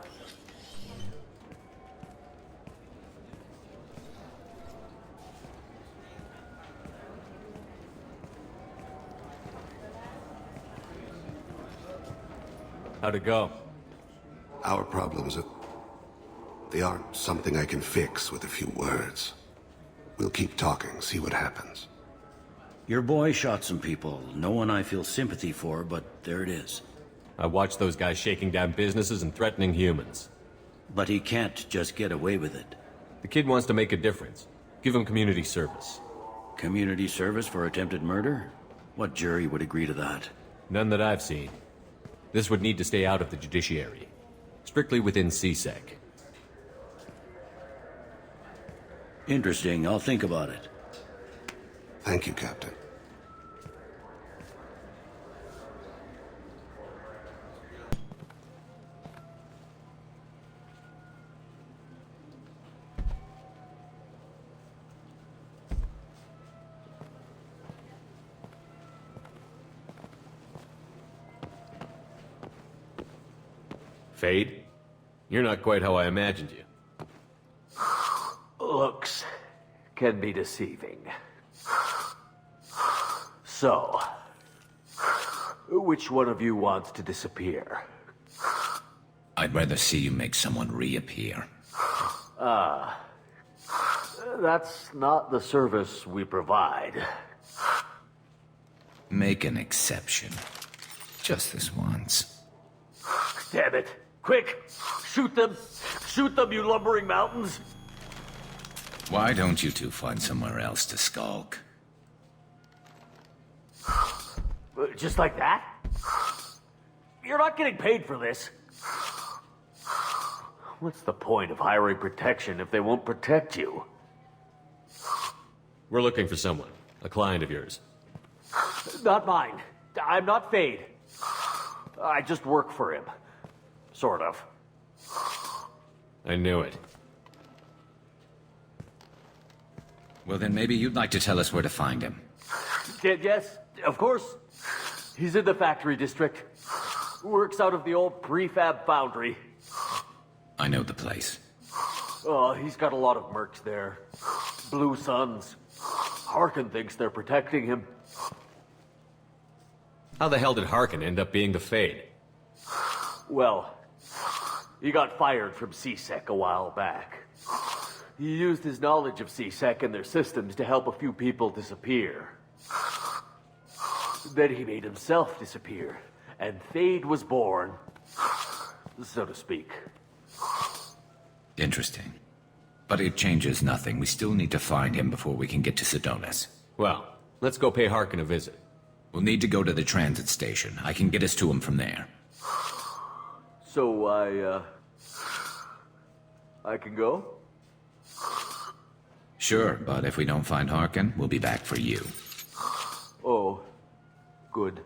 How'd it go? Our problems, they aren't something I can fix with a few words. We'll keep talking, see what happens. Your boy shot some people. No one I feel sympathy for, but there it is. I watched those guys shaking down businesses and threatening humans. But he can't just get away with it. The kid wants to make a difference. Give him community service. Community service for attempted murder? What jury would agree to that? None that I've seen. This would need to stay out of the judiciary. Strictly within CSEC. Interesting. I'll think about it. Thank you, Captain. Fade? You're not quite how I imagined you. Looks can be deceiving. So, which one of you wants to disappear? I'd rather see you make someone reappear. That's not the service we provide. Make an exception. Just this once. Damn it. Quick! Shoot them! Shoot them, you lumbering mountains! Why don't you two find somewhere else to skulk? Just like that? You're not getting paid for this. What's the point of hiring protection if they won't protect you? We're looking for someone. A client of yours. Not mine. I'm not Fade. I just work for him. Sort of. I knew it. Well, then maybe you'd like to tell us where to find him. Yes, of course. He's in the factory district. Works out of the old prefab foundry. I know the place. Oh, he's got a lot of mercs there. Blue Suns. Harkin thinks they're protecting him. How the hell did Harkin end up being the Fade? Well, he got fired from CSEC a while back. He used his knowledge of CSEC and their systems to help a few people disappear. Then he made himself disappear, and Fade was born, so to speak. Interesting. But it changes nothing. We still need to find him before we can get to Sedonis. Well, let's go pay Harkin a visit. We'll need to go to the transit station. I can get us to him from there. So I can go? Sure, but if we don't find Harkin, we'll be back for you. Oh, good.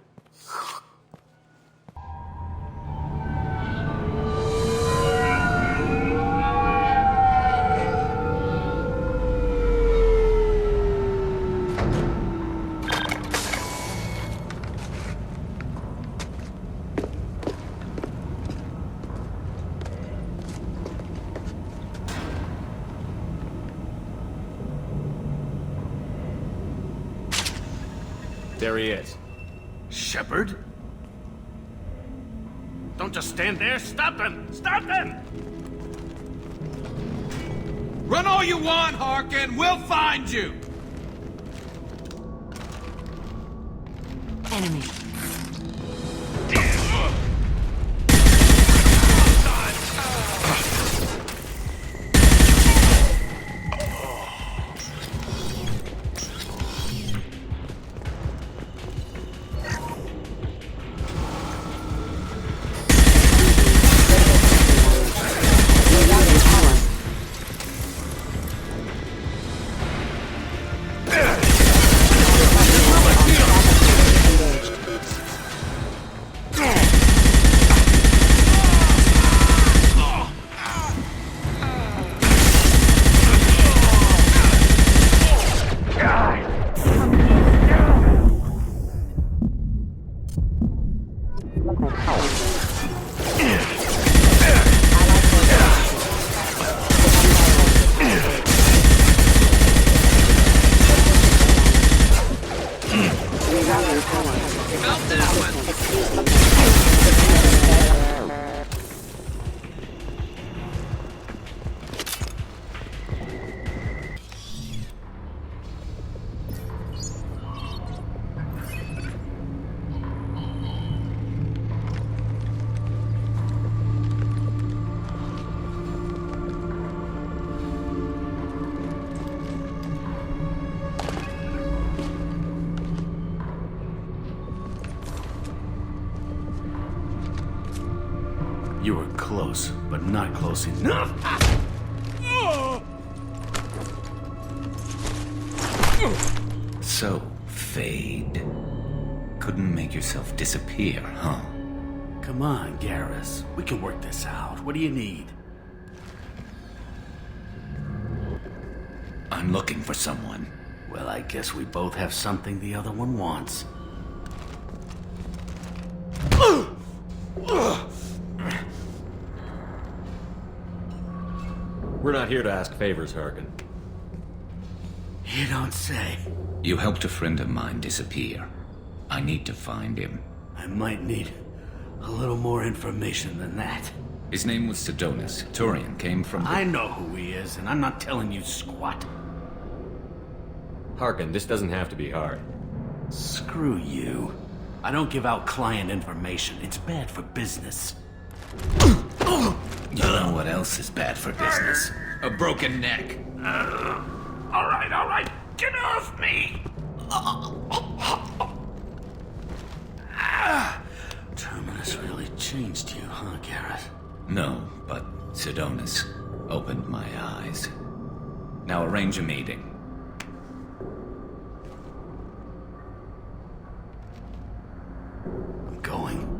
There he is. Shepard? Don't just stand there. Stop them! Stop them! Run all you want, Harkin. We'll find you. Enemy. You were close, but not close enough. So, Fade. Couldn't make yourself disappear, huh? Come on, Garrus. We can work this out. What do you need? I'm looking for someone. Well, I guess we both have something the other one wants. We're not here to ask favors, Harkin. You don't say. You helped a friend of mine disappear. I need to find him. I might need a little more information than that. His name was Sidonis. Turian came from... I know who he is, and I'm not telling you squat. Harkin, this doesn't have to be hard. Screw you. I don't give out client information. It's bad for business. You know what else is bad for business? A broken neck. All right. Get off me! Terminus really changed you, huh, Garrett? No, but Sidonis opened my eyes. Now arrange a meeting. I'm going.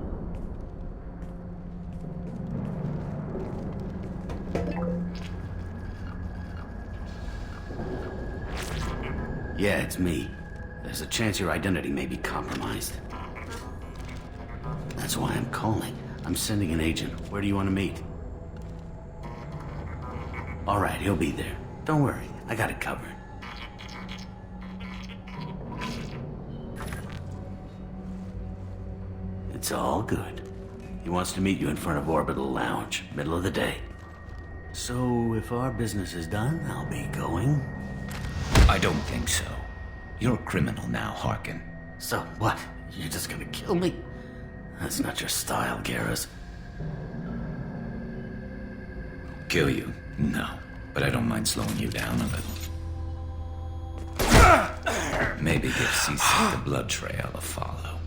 Yeah, it's me. There's a chance your identity may be compromised. That's why I'm calling. I'm sending an agent. Where do you want to meet? All right, he'll be there. Don't worry, I got it covered. It's all good. He wants to meet you in front of Orbital Lounge, middle of the day. So, if our business is done, I'll be going. I don't think so. You're a criminal now, Harkin. So what? You're just gonna kill me? That's not your style, Garrus. Kill you? No. But I don't mind slowing you down a little. Maybe give C-Sec the blood trail a follow.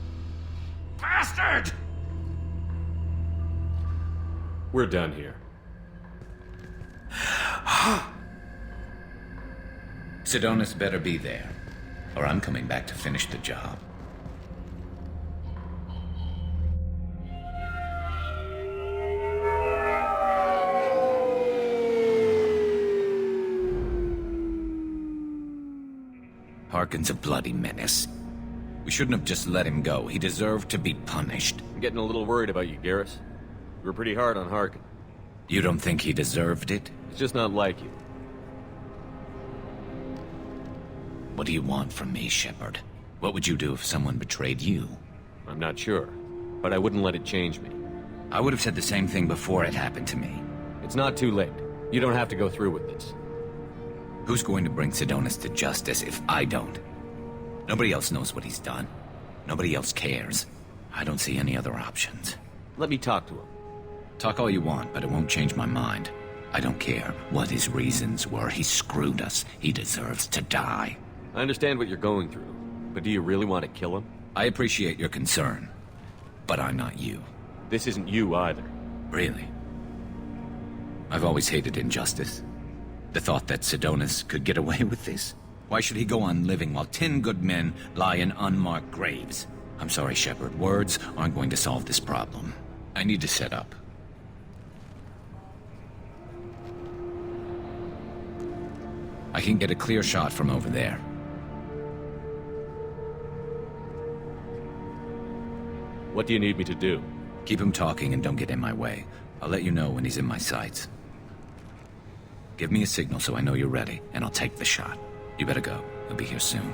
Bastard! We're done here. Sidonis better be there, or I'm coming back to finish the job. Harkin's a bloody menace. We shouldn't have just let him go. He deserved to be punished. I'm getting a little worried about you, Garrus. You were pretty hard on Harkin. You don't think he deserved it? It's just not like you. What do you want from me, Shepard? What would you do if someone betrayed you? I'm not sure, but I wouldn't let it change me. I would have said the same thing before it happened to me. It's not too late. You don't have to go through with this. Who's going to bring Sidonis to justice if I don't? Nobody else knows what he's done. Nobody else cares. I don't see any other options. Let me talk to him. Talk all you want, but it won't change my mind. I don't care what his reasons were. He screwed us. He deserves to die. I understand what you're going through, but do you really want to kill him? I appreciate your concern, but I'm not you. This isn't you either. Really? I've always hated injustice. The thought that Sidonis could get away with this? Why should he go on living while 10 good men lie in unmarked graves? I'm sorry, Shepard. Words aren't going to solve this problem. I need to set up. I can get a clear shot from over there. What do you need me to do? Keep him talking and don't get in my way. I'll let you know when he's in my sights. Give me a signal so I know you're ready, and I'll take the shot. You better go. He'll be here soon.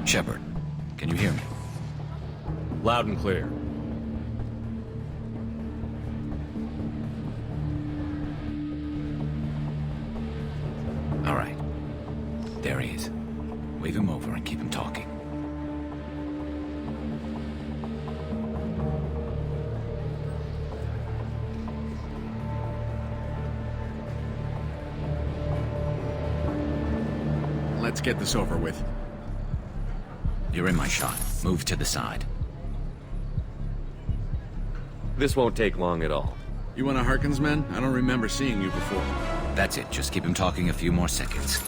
Shepard, can you hear me? Loud and clear. All right. There he is. him over and keep him talking. Let's get this over with. You're in my shot. Move to the side. This won't take long at all. You one of Harkin's men? I don't remember seeing you before. That's it. Just keep him talking a few more seconds.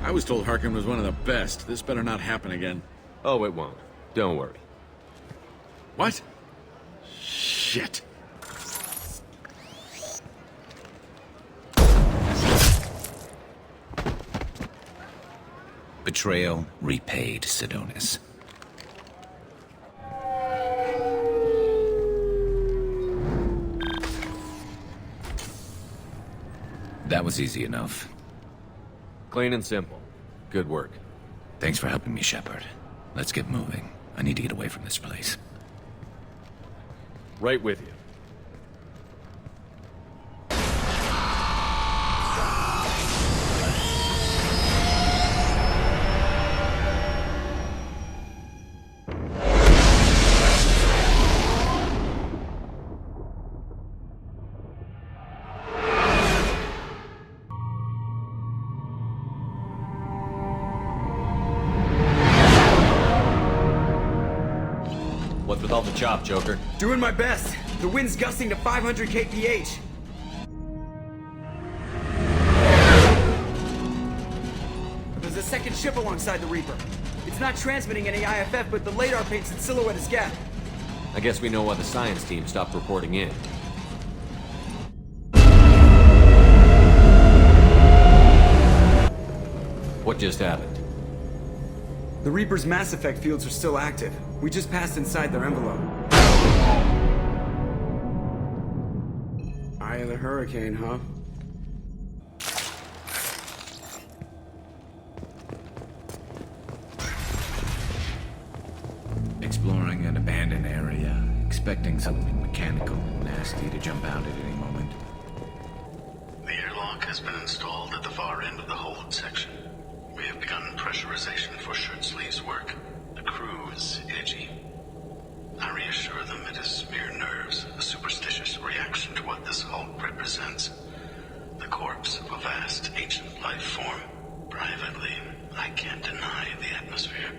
I was told Harkin was one of the best. This better not happen again. Oh, it won't. Don't worry. What? Shit. Betrayal repaid, Sidonis. That was easy enough. Clean and simple. Good work. Thanks for helping me, Shepard. Let's get moving. I need to get away from this place. Right with you. What's with all the chop, Joker? Doing my best. The wind's gusting to 500 kph. There's a second ship alongside the Reaper. It's not transmitting any IFF, but the radar paints its silhouette as Geth. I guess we know why the science team stopped reporting in. What just happened? The Reaper's Mass Effect fields are still active. We just passed inside their envelope. Eye of the hurricane, huh? Exploring an abandoned area, expecting something mechanical and nasty to jump out at any moment. The airlock has been installed at the far end of the hold section. We have begun pressurization for shirt sleeves work. The crew is edgy. I reassure them it is mere nerves, a superstitious reaction to what this hulk represents. The corpse of a vast, ancient life form. Privately, I can't deny the atmosphere.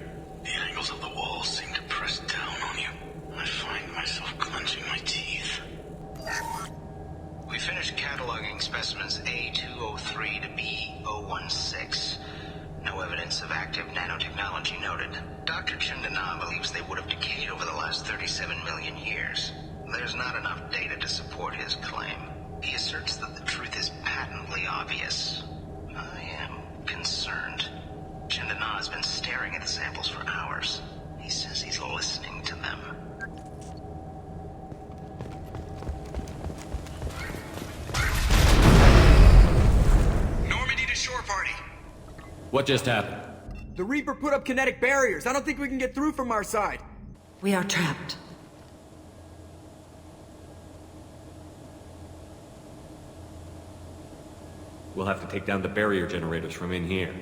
The angles of the walls seem to press down on you. I find myself clenching my teeth. We finished cataloging specimens A203 to B016. No evidence of active nanotechnology noted. Dr. Chandana believes they would have decayed over the last 37 million years. There's not enough data to support his claim. He asserts that the truth is patently obvious. I am concerned. Chandana has been staring at the samples for hours. He says he's listening to them. Normandy to shore party. What just happened? The Reaper put up kinetic barriers. I don't think we can get through from our side. We are trapped. We'll have to take down the barrier generators from in here.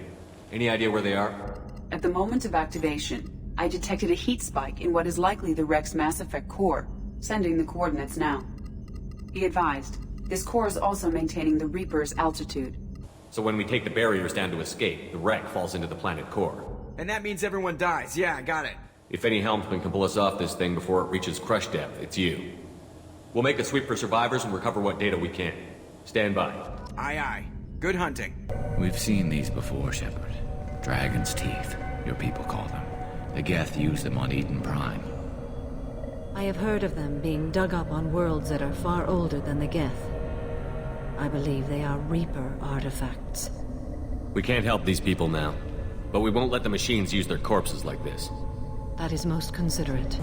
Any idea where they are? At the moment of activation, I detected a heat spike in what is likely the Rex Mass Effect core, sending the coordinates now. Be advised, this core is also maintaining the Reaper's altitude. So when we take the barriers down to escape, the wreck falls into the planet core. And that means everyone dies. Yeah, I got it. If any helmsman can pull us off this thing before it reaches crush depth, it's you. We'll make a sweep for survivors and recover what data we can. Stand by. Aye, aye. Good hunting. We've seen these before, Shepard. Dragon's teeth, your people call them. The Geth use them on Eden Prime. I have heard of them being dug up on worlds that are far older than the Geth. I believe they are Reaper artifacts. We can't help these people now, but we won't let the machines use their corpses like this. That is most considerate.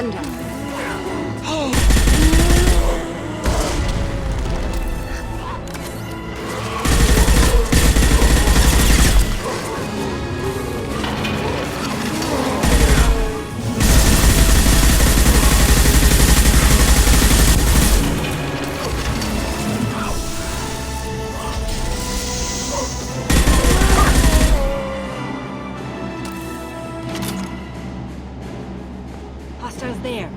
Thunder. Hostiles there.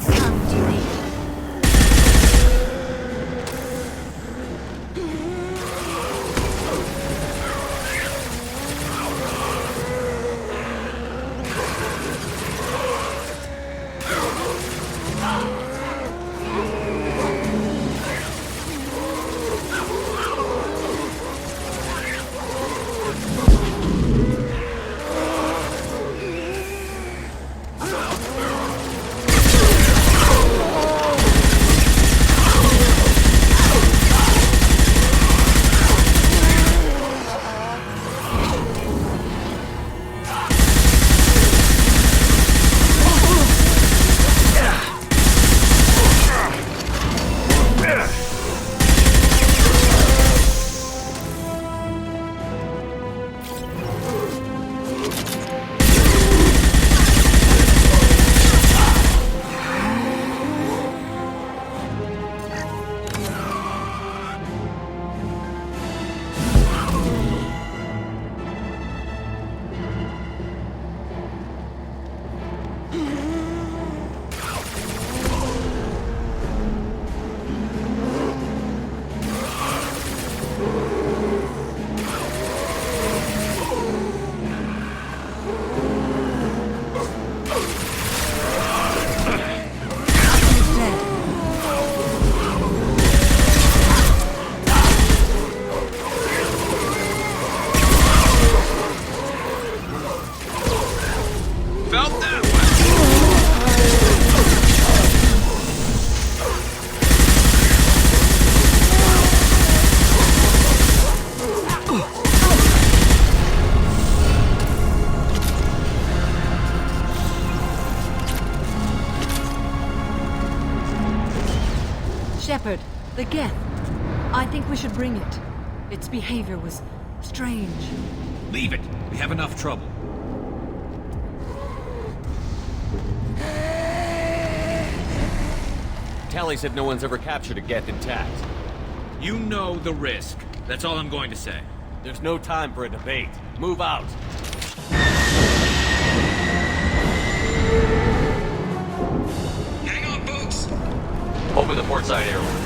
Come to me. Shepard, the Geth. I think we should bring it. Its behavior was strange. Leave it. We have enough trouble. Tally said no one's ever captured a Geth intact. You know the risk. That's all I'm going to say. There's no time for a debate. Move out. Hang on, folks. Open the port side airlock.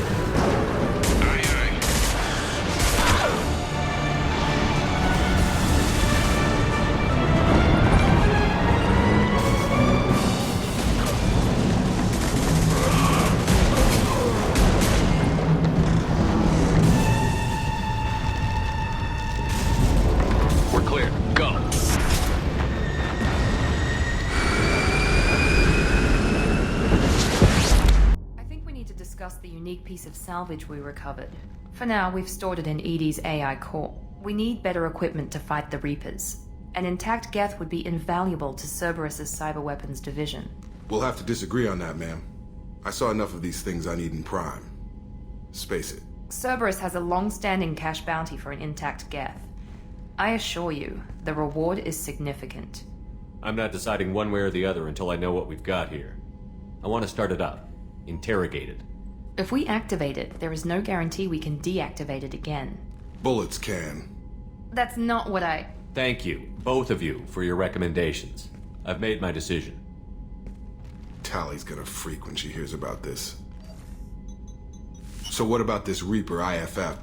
The unique piece of salvage we recovered. For now, we've stored it in Edie's AI core. We need better equipment to fight the Reapers. An intact Geth would be invaluable to Cerberus's cyber weapons division. We'll have to disagree on that, ma'am. I saw enough of these things I need in Prime. Space it. Cerberus has a long-standing cash bounty for an intact Geth. I assure you, the reward is significant. I'm not deciding one way or the other until I know what we've got here. I want to start it up. Interrogate it. If we activate it, there is no guarantee we can deactivate it again. Bullets can. That's not what I... Thank you, both of you, for your recommendations. I've made my decision. Tally's gonna freak when she hears about this. So what about this Reaper IFF?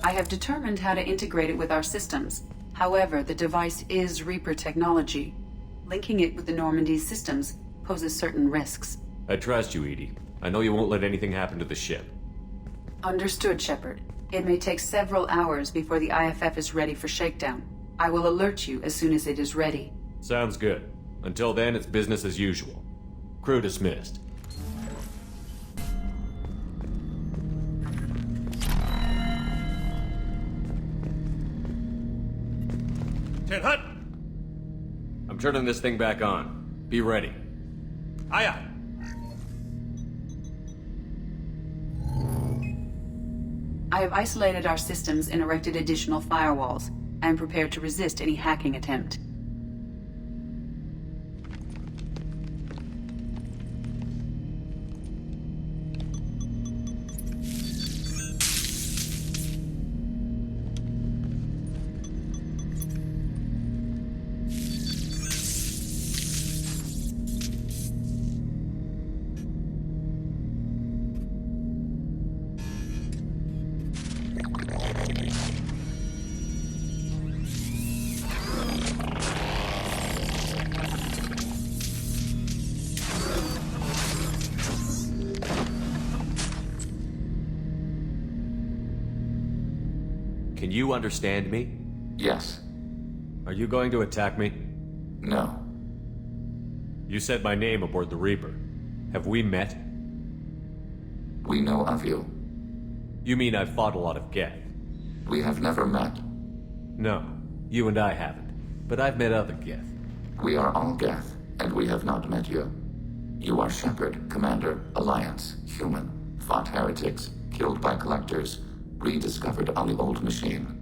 I have determined how to integrate it with our systems. However, the device is Reaper technology. Linking it with the Normandy's systems poses certain risks. I trust you, Edie. I know you won't let anything happen to the ship. Understood, Shepard. It may take several hours before the IFF is ready for shakedown. I will alert you as soon as it is ready. Sounds good. Until then, it's business as usual. Crew dismissed. Ted Hutt! turning this thing back on. Be ready. Aye, aye. I have isolated our systems and erected additional firewalls. I am prepared to resist any hacking attempt. Can you understand me? Yes. Are you going to attack me? No. You said my name aboard the Reaper. Have we met? We know of you. You mean I've fought a lot of Geth? We have never met. No, you and I haven't. But I've met other Geth. We are all Geth, and we have not met you. You are Shepard, Commander, Alliance, human, fought heretics, killed by collectors, rediscovered on the old machine.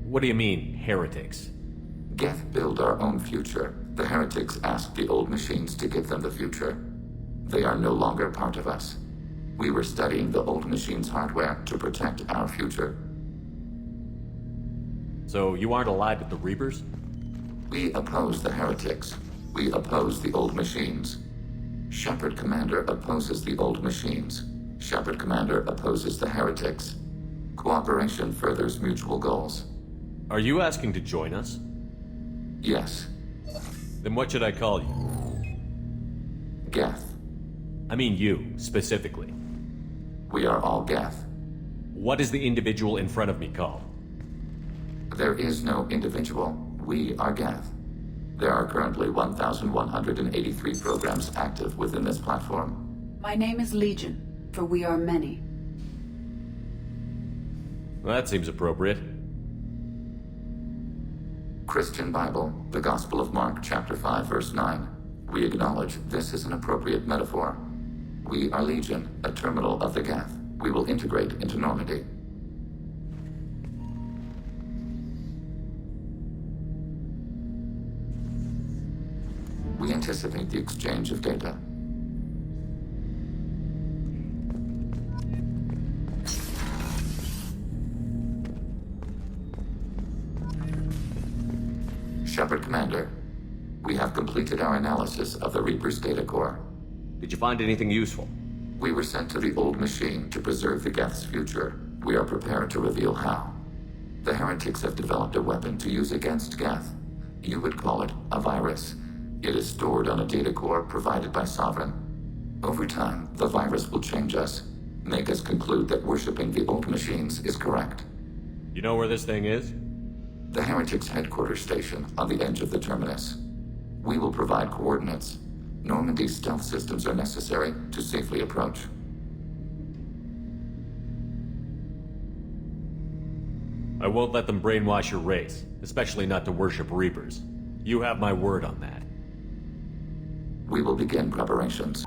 What do you mean, heretics? Geth build our own future. The heretics asked the old machines to give them the future. They are no longer part of us. We were studying the old machine's hardware to protect our future. So you aren't allied with the Reapers? We oppose the heretics. We oppose the old machines. Shepard Commander opposes the old machines. Shepard Commander opposes the heretics. Cooperation furthers mutual goals. Are you asking to join us? Yes. Then what should I call you? Geth. I mean you, specifically. We are all Geth. What is the individual in front of me called? There is no individual. We are Geth. There are currently 1,183 programs active within this platform. My name is Legion, for we are many. Well, that seems appropriate. Christian Bible, the Gospel of Mark, chapter 5, verse 9. We acknowledge this is an appropriate metaphor. We are Legion, a terminal of the Geth. We will integrate into Normandy. We anticipate the exchange of data. Shepard Commander, we have completed our analysis of the Reaper's data core. Did you find anything useful? We were sent to the old machine to preserve the Geth's future. We are prepared to reveal how. The heretics have developed a weapon to use against Geth. You would call it a virus. It is stored on a data core provided by Sovereign. Over time, the virus will change us, make us conclude that worshipping the old machines is correct. You know where this thing is? The heretics' headquarters station on the edge of the terminus. We will provide coordinates. Normandy's stealth systems are necessary to safely approach. I won't let them brainwash your race, especially not to worship Reapers. You have my word on that. We will begin preparations.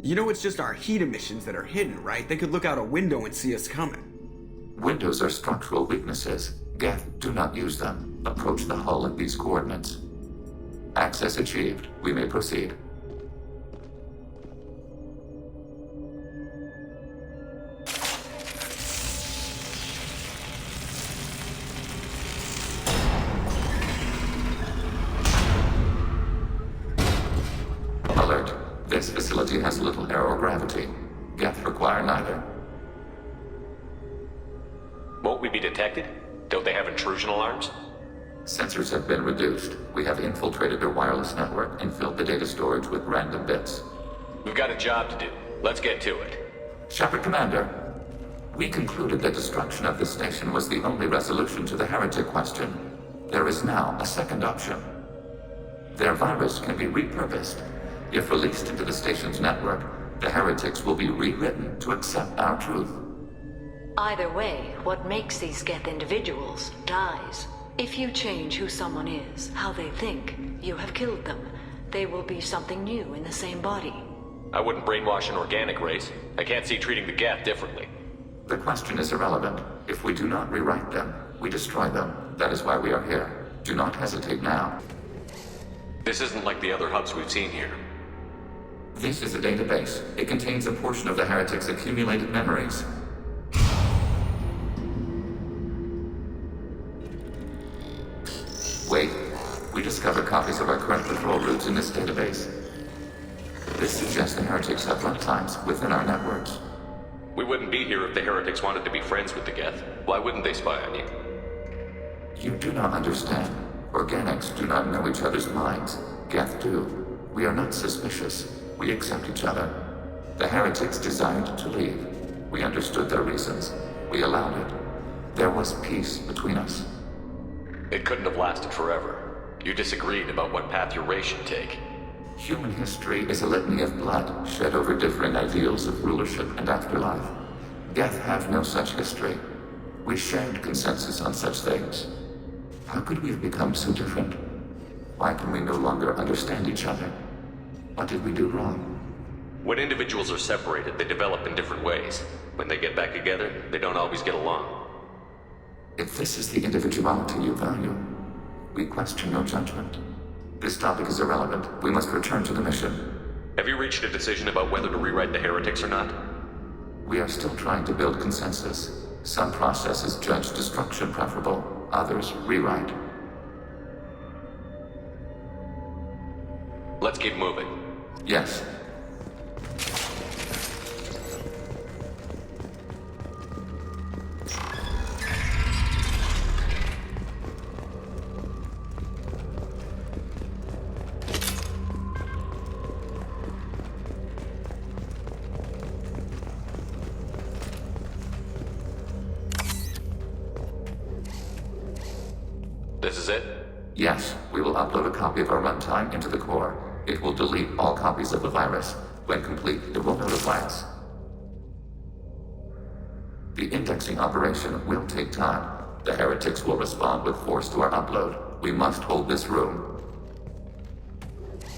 You know it's just our heat emissions that are hidden, right? They could look out a window and see us coming. Windows are structural weaknesses. Geth, do not use them. Approach the hull at these coordinates. Access achieved. We may proceed. Alert. This facility has little aerogravity. Geth require neither. Won't we be detected? Don't they have intrusion alarms? Sensors have been reduced. We have infiltrated their wireless network and filled the data storage with random bits. We've got a job to do. Let's get to it. Shepard Commander, we concluded that destruction of this station was the only resolution to the heretic question. There is now a second option. Their virus can be repurposed. If released into the station's network, the heretics will be rewritten to accept our truth. Either way, what makes these Geth individuals dies. If you change who someone is, how they think, you have killed them. They will be something new in the same body. I wouldn't brainwash an organic race. I can't see treating the Geth differently. The question is irrelevant. If we do not rewrite them, we destroy them. That is why we are here. Do not hesitate now. This isn't like the other hubs we've seen here. This is a database. It contains a portion of the heretics' accumulated memories. Wait. We discovered copies of our current patrol routes in this database. This suggests the heretics have runtimes within our networks. We wouldn't be here if the heretics wanted to be friends with the Geth. Why wouldn't they spy on you? You do not understand. Organics do not know each other's minds. Geth do. We are not suspicious. We accept each other. The heretics desired to leave. We understood their reasons. We allowed it. There was peace between us. It couldn't have lasted forever. You disagreed about what path your race should take. Human history is a litany of blood shed over differing ideals of rulership and afterlife. Geth have no such history. We shared consensus on such things. How could we have become so different? Why can we no longer understand each other? What did we do wrong? When individuals are separated, they develop in different ways. When they get back together, they don't always get along. If this is the individuality you value, we question no judgment. This topic is irrelevant. We must return to the mission. Have you reached a decision about whether to rewrite the heretics or not? We are still trying to build consensus. Some processes judge destruction preferable, others rewrite. Let's keep moving. Yes. This is it? Yes, we will upload a copy of our runtime into the core. It will delete all copies of the virus. When complete, it will notify us. The indexing operation will take time. The heretics will respond with force to our upload. We must hold this room.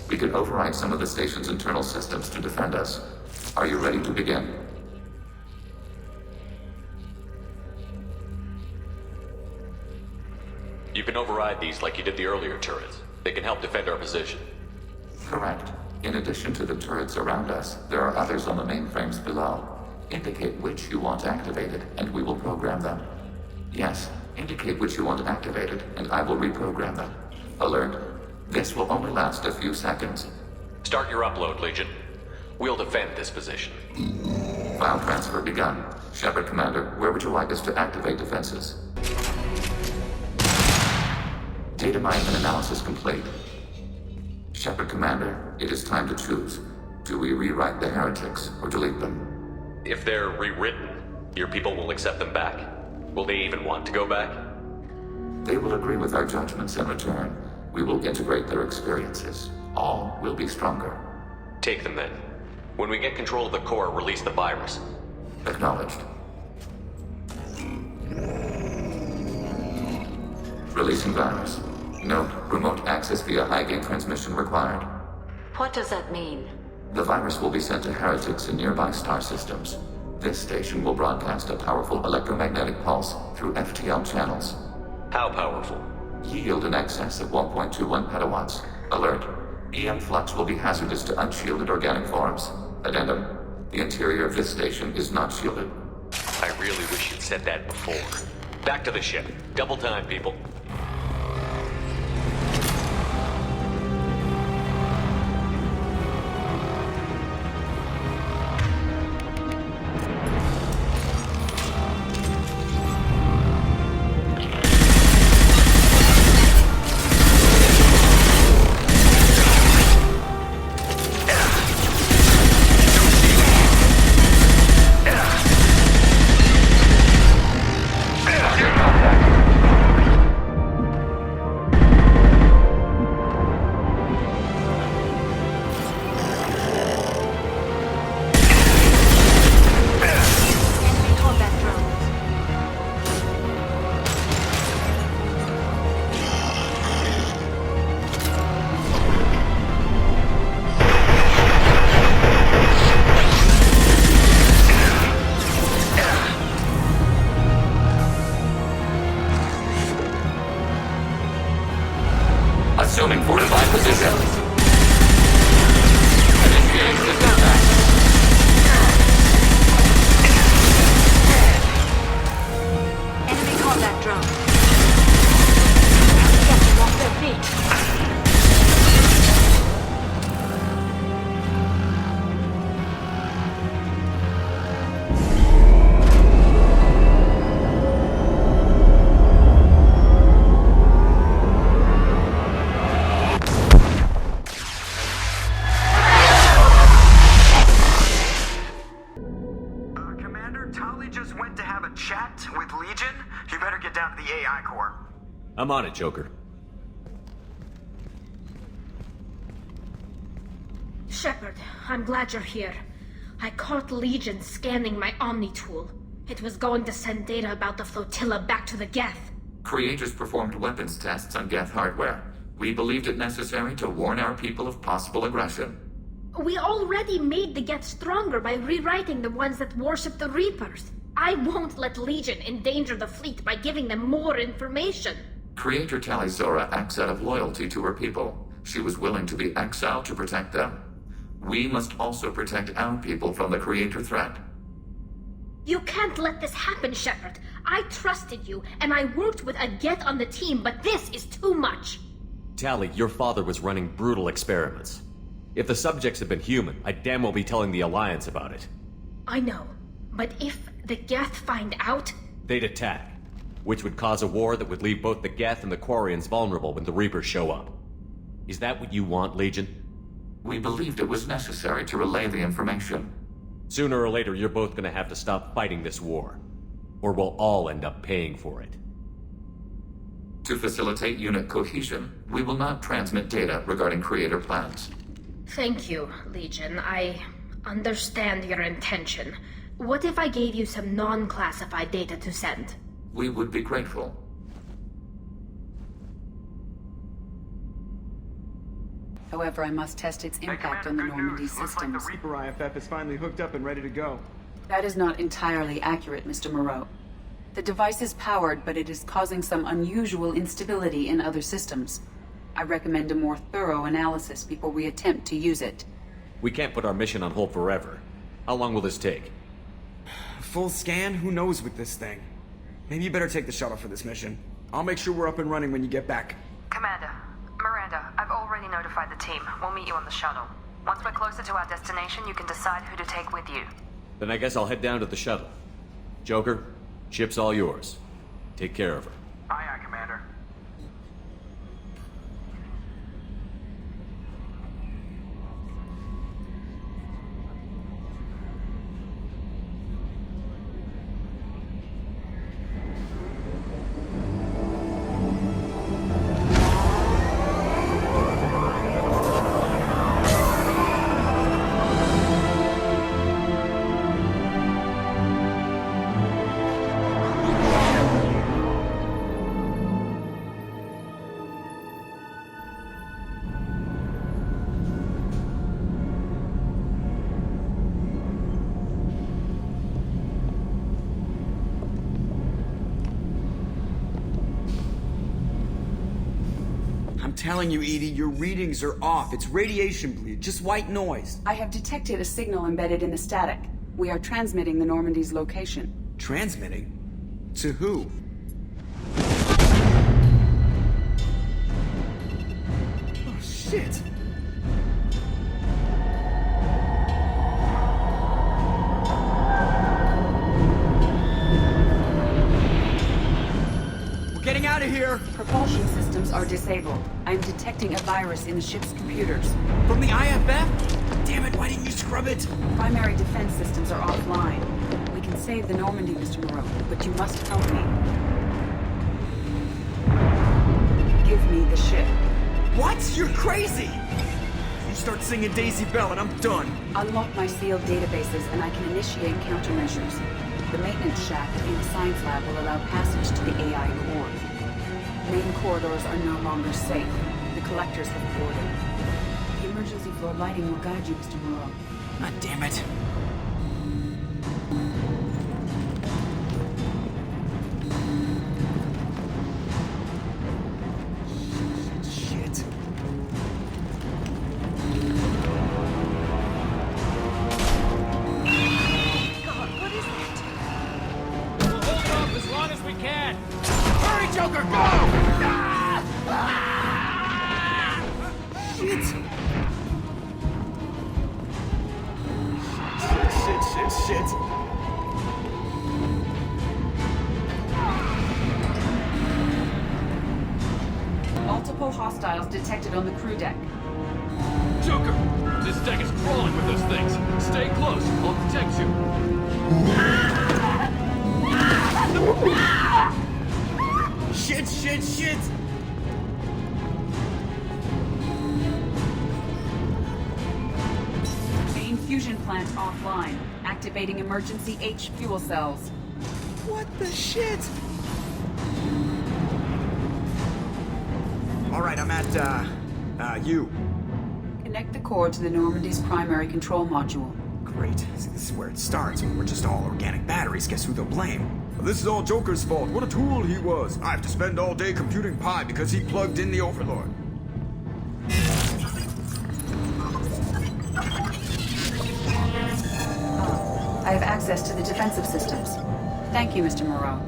We can override some of the station's internal systems to defend us. Are you ready to begin? You can override these like you did the earlier turrets. They can help defend our position. Correct. In addition to the turrets around us, there are others on the mainframes below. Indicate which you want activated, and we will program them. Yes, indicate which you want activated, and I will reprogram them. Alert. This will only last a few seconds. Start your upload, Legion. We'll defend this position. File transfer begun. Shepard Commander, where would you like us to activate defenses? Data mine and analysis complete. Shepard Commander, it is time to choose. Do we rewrite the heretics or delete them? If they're rewritten, your people will accept them back. Will they even want to go back? They will agree with our judgments in return. We will integrate their experiences. All will be stronger. Take them then. When we get control of the core, release the virus. Acknowledged. Releasing virus. Note, remote access via high-gain transmission required. What does that mean? The virus will be sent to heretics in nearby star systems. This station will broadcast a powerful electromagnetic pulse through FTL channels. How powerful? Yield in excess of 1.21 petawatts. Alert. EM flux will be hazardous to unshielded organic forms. Addendum. The interior of this station is not shielded. I really wish you'd said that before. Back to the ship. Double time, people. Assuming fortified position. Initiating system attack. Enemy combat drone. Get them off their feet. I'm on it, Joker. Shepard, I'm glad you're here. I caught Legion scanning my Omni tool. It was going to send data about the flotilla back to the Geth. Creators performed weapons tests on Geth hardware. We believed it necessary to warn our people of possible aggression. We already made the Geth stronger by rewriting the ones that worship the Reapers. I won't let Legion endanger the fleet by giving them more information. Creator Talizora acts out of loyalty to her people. She was willing to be exiled to protect them. We must also protect our people from the Creator threat. You can't let this happen, Shepard. I trusted you, and I worked with a Geth on the team, but this is too much. Tali, your father was running brutal experiments. If the subjects had been human, I'd damn well be telling the Alliance about it. I know, but if the Geth find out... They'd attack, which would cause a war that would leave both the Geth and the Quarians vulnerable when the Reapers show up. Is that what you want, Legion? We believed it was necessary to relay the information. Sooner or later, you're both gonna have to stop fighting this war. Or we'll all end up paying for it. To facilitate unit cohesion, we will not transmit data regarding Creator plans. Thank you, Legion. I understand your intention. What if I gave you some non-classified data to send? We would be grateful. However, I must test its impact on the Normandy systems. Looks like the Reaper IFF is finally hooked up and ready to go. That is not entirely accurate, Mr. Moreau. The device is powered, but it is causing some unusual instability in other systems. I recommend a more thorough analysis before we attempt to use it. We can't put our mission on hold forever. How long will this take? Full scan? Who knows with this thing? Maybe you better take the shuttle for this mission. I'll make sure we're up and running when you get back. Commander, Miranda, I've already notified the team. We'll meet you on the shuttle. Once we're closer to our destination, you can decide who to take with you. Then I guess I'll head down to the shuttle. Joker, ship's all yours. Take care of her. Aye, aye, Commander. I'm telling you, Edie, your readings are off. It's radiation bleed, just white noise. I have detected a signal embedded in the static. We are transmitting the Normandy's location. Transmitting? To who? Oh, shit. We're getting out of here! Propulsion systems are disabled. I'm detecting a virus in the ship's computers. From the IFF? Damn it, why didn't you scrub it? Primary defense systems are offline. We can save the Normandy, Mr. Moreau, but you must help me. Give me the ship. What? You're crazy! You start singing Daisy Bell and I'm done. Unlock my sealed databases and I can initiate countermeasures. The maintenance shaft in the science lab will allow passage to the AI core. Main corridors are no longer safe. The collectors have boarded. The emergency floor lighting will guide you, Mr. Moreau. God damn it. Shit. Joker, go! Shit! Shit. Multiple hostiles detected on the crew deck. Joker, this deck is crawling with those things. Stay close, I'll protect you. Shit! Main fusion plant offline. Activating emergency H fuel cells. What the shit? Alright, I'm at, U. Connect the core to the Normandy's primary control module. Great. See, this is where it starts. When we're just all organic batteries, guess who they'll blame? Well, this is all Joker's fault. What a tool he was. I have to spend all day computing pi because he plugged in the Overlord. I have access to the defensive systems. Thank you, Mr. Moreau.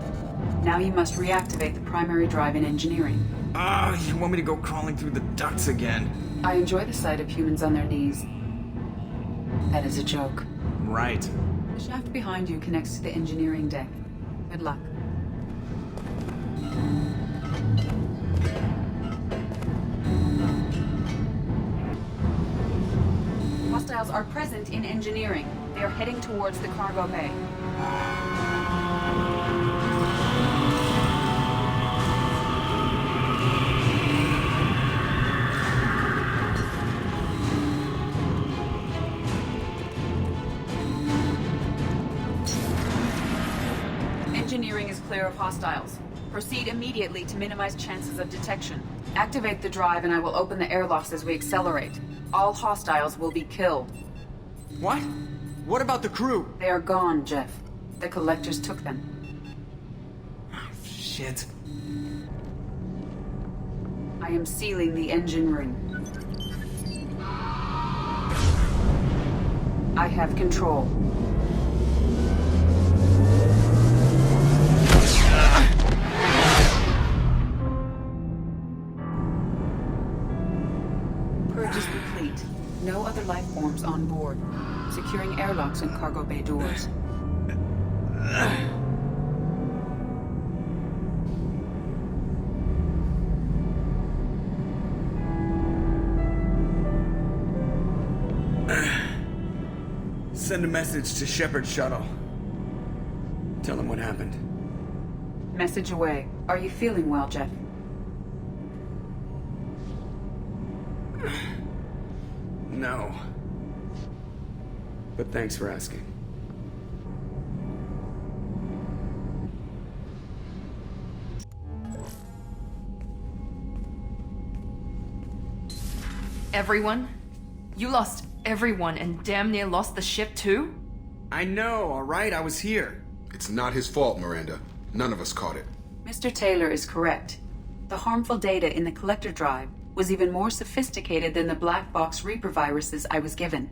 Now you must reactivate the primary drive in engineering. You want me to go crawling through the ducts again? I enjoy the sight of humans on their knees. That is a joke. Right. The shaft behind you connects to the engineering deck. Good luck. Hostiles are present in engineering. They are heading towards the cargo bay. Engineering is clear of hostiles. Proceed immediately to minimize chances of detection. Activate the drive and I will open the airlocks as we accelerate. All hostiles will be killed. What? What about the crew? They are gone, Jeff. The collectors took them. Shit. I am sealing the engine ring. I have control. Purge is complete. No other life forms on board. Securing airlocks and cargo bay doors. Send a message to Shepard's shuttle. Tell him what happened. Message away. Are you feeling well, Jeff? No. But thanks for asking. Everyone? You lost everyone and damn near lost the ship too? I know, alright? I was here. It's not his fault, Miranda. None of us caught it. Mr. Taylor is correct. The harmful data in the collector drive was even more sophisticated than the black box Reaper viruses I was given.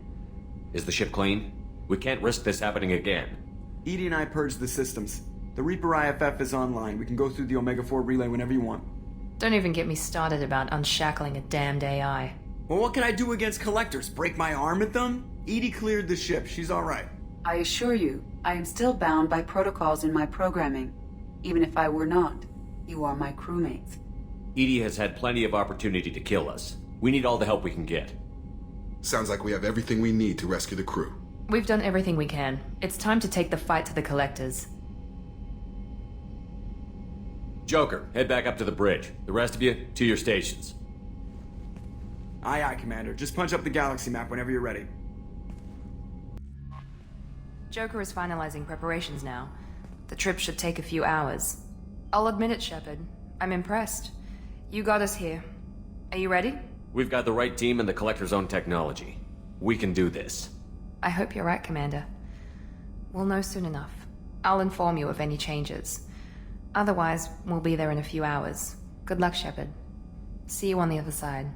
Is the ship clean? We can't risk this happening again. Edie and I purged the systems. The Reaper IFF is online. We can go through the Omega-4 relay whenever you want. Don't even get me started about unshackling a damned AI. Well, what can I do against collectors? Break my arm at them? Edie cleared the ship. She's alright. I assure you, I am still bound by protocols in my programming. Even if I were not, you are my crewmates. Edie has had plenty of opportunity to kill us. We need all the help we can get. Sounds like we have everything we need to rescue the crew. We've done everything we can. It's time to take the fight to the collectors. Joker, head back up to the bridge. The rest of you, to your stations. Aye, aye, Commander. Just punch up the galaxy map whenever you're ready. Joker is finalizing preparations now. The trip should take a few hours. I'll admit it, Shepard. I'm impressed. You got us here. Are you ready? We've got the right team and the Collector's own technology. We can do this. I hope you're right, Commander. We'll know soon enough. I'll inform you of any changes. Otherwise, we'll be there in a few hours. Good luck, Shepard. See you on the other side.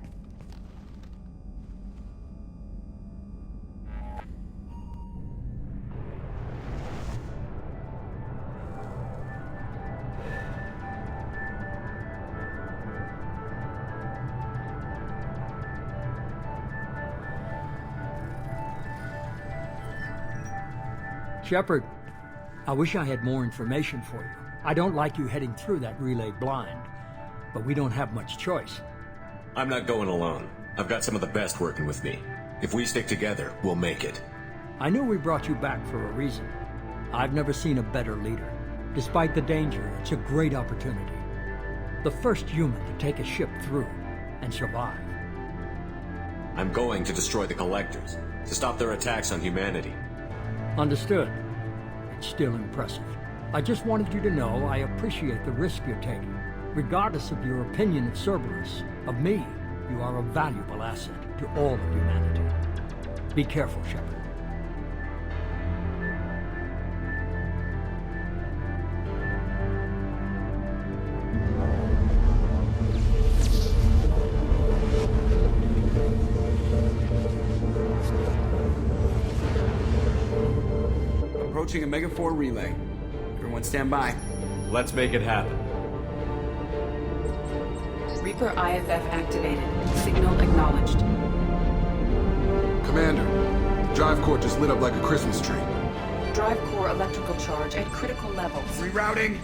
Shepard, I wish I had more information for you. I don't like you heading through that relay blind, but we don't have much choice. I'm not going alone. I've got some of the best working with me. If we stick together, we'll make it. I knew we brought you back for a reason. I've never seen a better leader. Despite the danger, it's a great opportunity. The first human to take a ship through and survive. I'm going to destroy the Collectors, to stop their attacks on humanity. Understood. It's still impressive. I just wanted you to know I appreciate the risk you're taking. Regardless of your opinion of Cerberus, of me, you are a valuable asset to all of humanity. Be careful, Shepard. Approaching a Mega 4 relay. Everyone stand by. Let's make it happen. Reaper IFF activated. Signal acknowledged. Commander, the drive core just lit up like a Christmas tree. Drive core electrical charge at critical levels. Rerouting.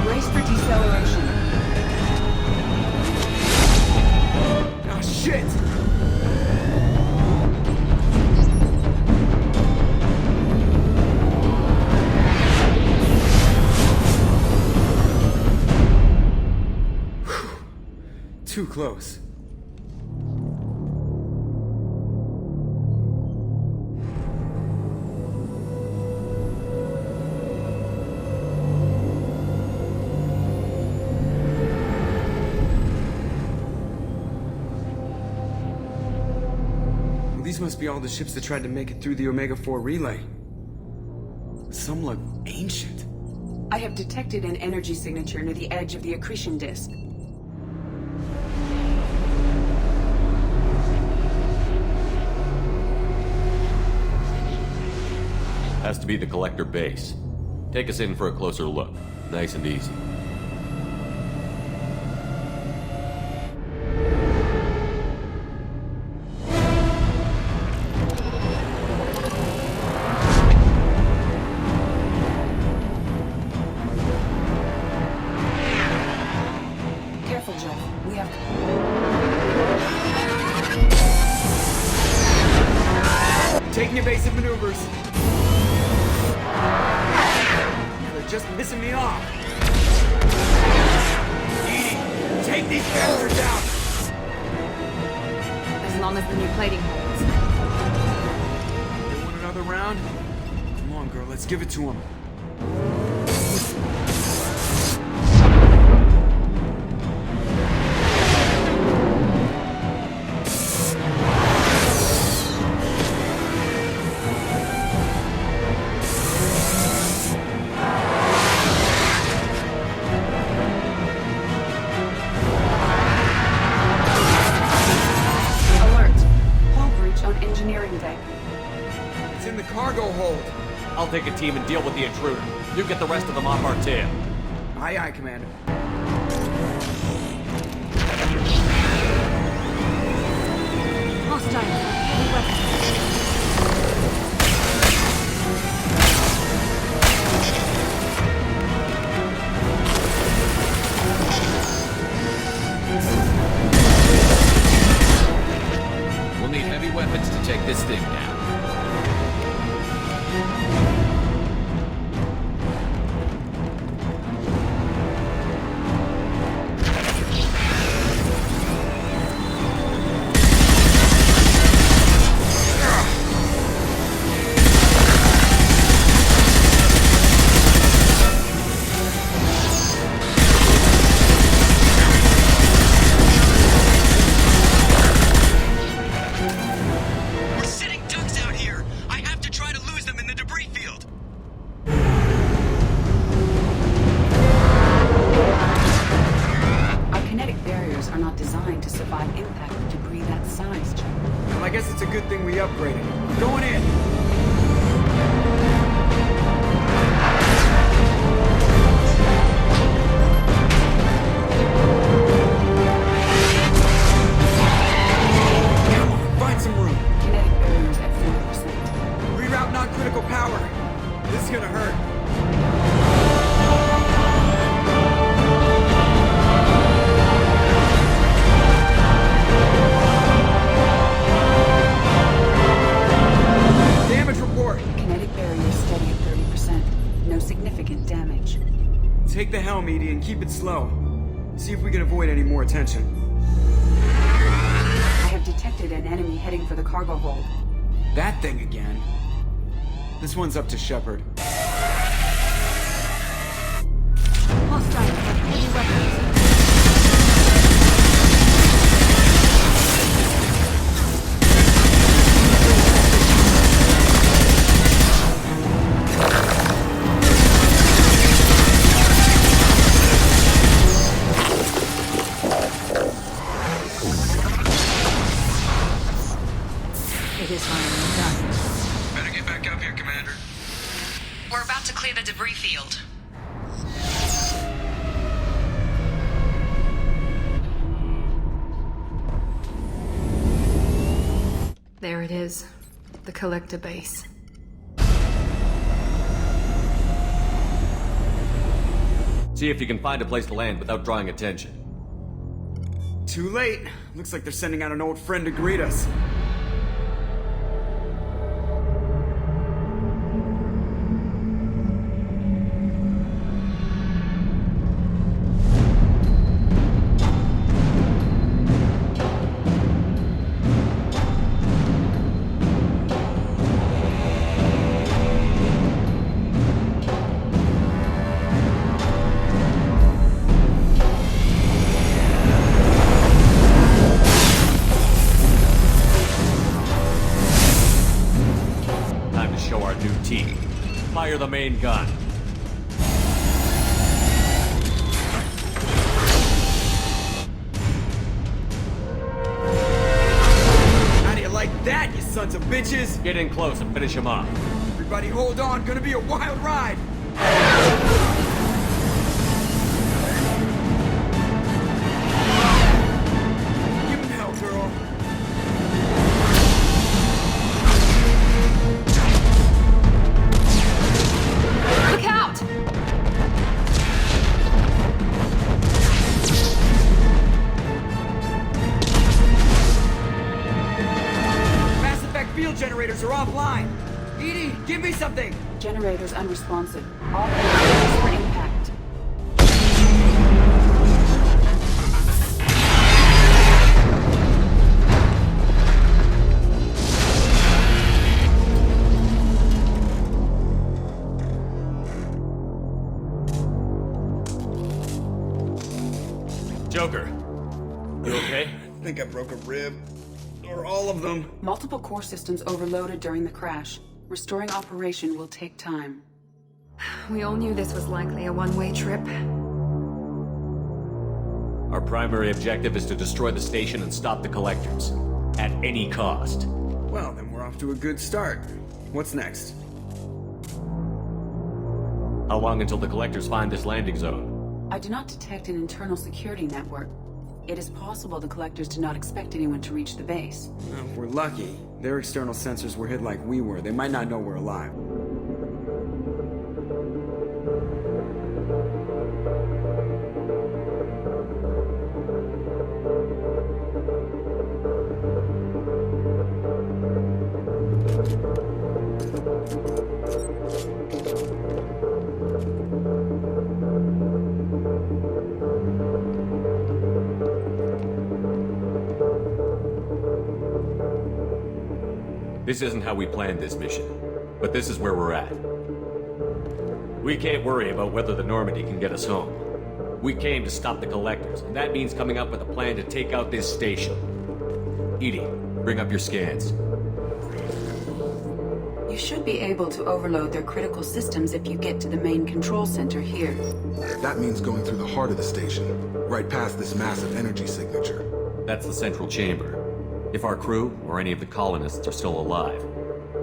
Brace for deceleration. Ah, shit! Too close. Well, these must be all the ships that tried to make it through the Omega 4 relay. Some look ancient. I have detected an energy signature near the edge of the accretion disk. Has to be the Collector base. Take us in for a closer look. Nice and easy. Careful, Jeff. We have... Taking evasive maneuvers. Just missing me off. Edie, take these bastards out! As long as the new plating holds. You want another round? Come on, girl, let's give it to him. Cargo hold. I'll take a team and deal with the intruder. You get the rest of them off our tail. Aye, aye, Commander. Hostile. Heavy weapons. We'll need heavy weapons to take this thing down. gonna hurt. Damage report. Kinetic barrier steady at 30%. No significant damage. Take the helm, Edie, and keep it slow. See if we can avoid any more attention. I have detected an enemy heading for the cargo hold. That thing again. This one's up to Shepard. Hostile with heavy weapons. It is finally done. Better get back up here, Commander. We're about to clear the debris field. There it is. The collector base. See if you can find a place to land without drawing attention. Too late. Looks like they're sending out an old friend to greet us. Fire the main gun. How do you like that, you sons of bitches? Get in close and finish him off. Everybody hold on, gonna be a wild ride. Give him hell, girl. Look out! Mass Effect field generators are offline. Edie, give me something. Generators unresponsive. All hands for impact. Joker, you okay? I think I broke a rib. Or all of them. Multiple core systems overloaded during the crash. Restoring operation will take time. We all knew this was likely a one-way trip. Our primary objective is to destroy the station and stop the collectors. At any cost. Well, then we're off to a good start. What's next? How long until the collectors find this landing zone? I do not detect an internal security network. It is possible the collectors did not expect anyone to reach the base. Well, if we're lucky, their external sensors were hit like we were. They might not know we're alive. This isn't how we planned this mission, but this is where we're at. We can't worry about whether the Normandy can get us home. We came to stop the collectors, and that means coming up with a plan to take out this station. Edie, bring up your scans. You should be able to overload their critical systems if you get to the main control center here. That means going through the heart of the station, right past this massive energy signature. That's the central chamber. If our crew, or any of the colonists, are still alive,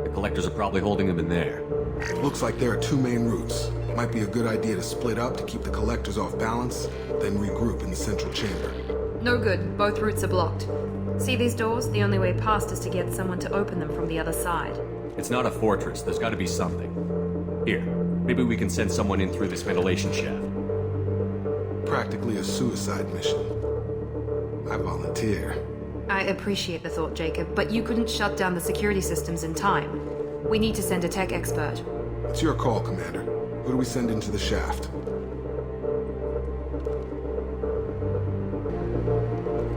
the collectors are probably holding them in there. Looks like there are two main routes. Might be a good idea to split up to keep the collectors off balance, then regroup in the central chamber. No good. Both routes are blocked. See these doors? The only way past is to get someone to open them from the other side. It's not a fortress. There's got to be something. Here, maybe we can send someone in through this ventilation shaft. Practically a suicide mission. I volunteer. I appreciate the thought, Jacob, but you couldn't shut down the security systems in time. We need to send a tech expert. It's your call, Commander. Who do we send into the shaft?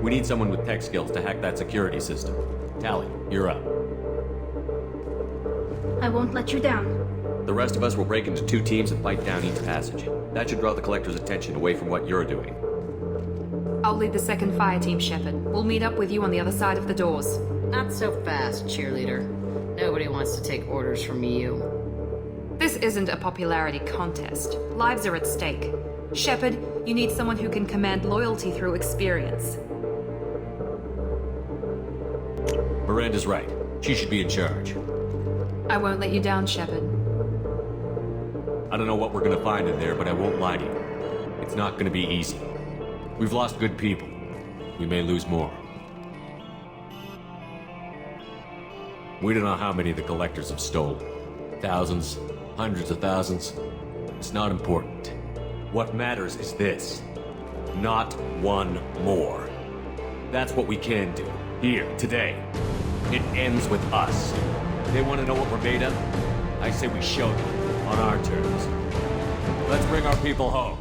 We need someone with tech skills to hack that security system. Tally, you're up. I won't let you down. The rest of us will break into 2 teams and fight down each passage. That should draw the Collector's attention away from what you're doing. I'll lead the second fire team, Shepard. We'll meet up with you on the other side of the doors. Not so fast, cheerleader. Nobody wants to take orders from you. This isn't a popularity contest. Lives are at stake. Shepard, you need someone who can command loyalty through experience. Miranda's right. She should be in charge. I won't let you down, Shepard. I don't know what we're gonna find in there, but I won't lie to you. It's not gonna be easy. We've lost good people. We may lose more. We don't know how many the Collectors have stolen. Thousands, hundreds of thousands. It's not important. What matters is this. Not one more. That's what we can do. Here, today. It ends with us. They want to know what we're made of? I say we show them, on our terms. Let's bring our people home.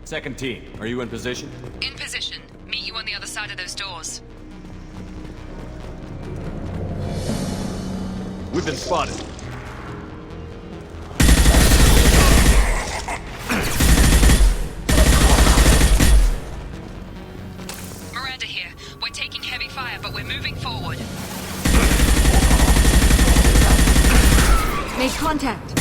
Second team, are you in position? In position. Meet you on the other side of those doors. We've been spotted. Miranda here. We're taking heavy fire, but we're moving forward. Make contact.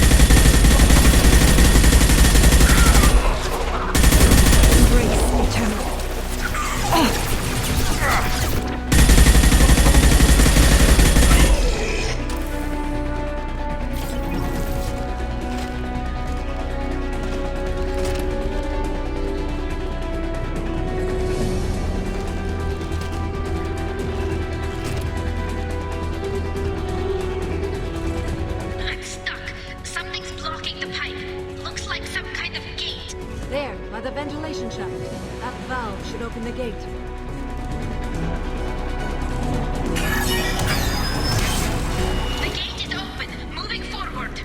I'm stuck. Something's blocking the pipe. Looks like some kind of gate. There, by the ventilation shaft. That valve should open the gate. The gate is open. Moving forward.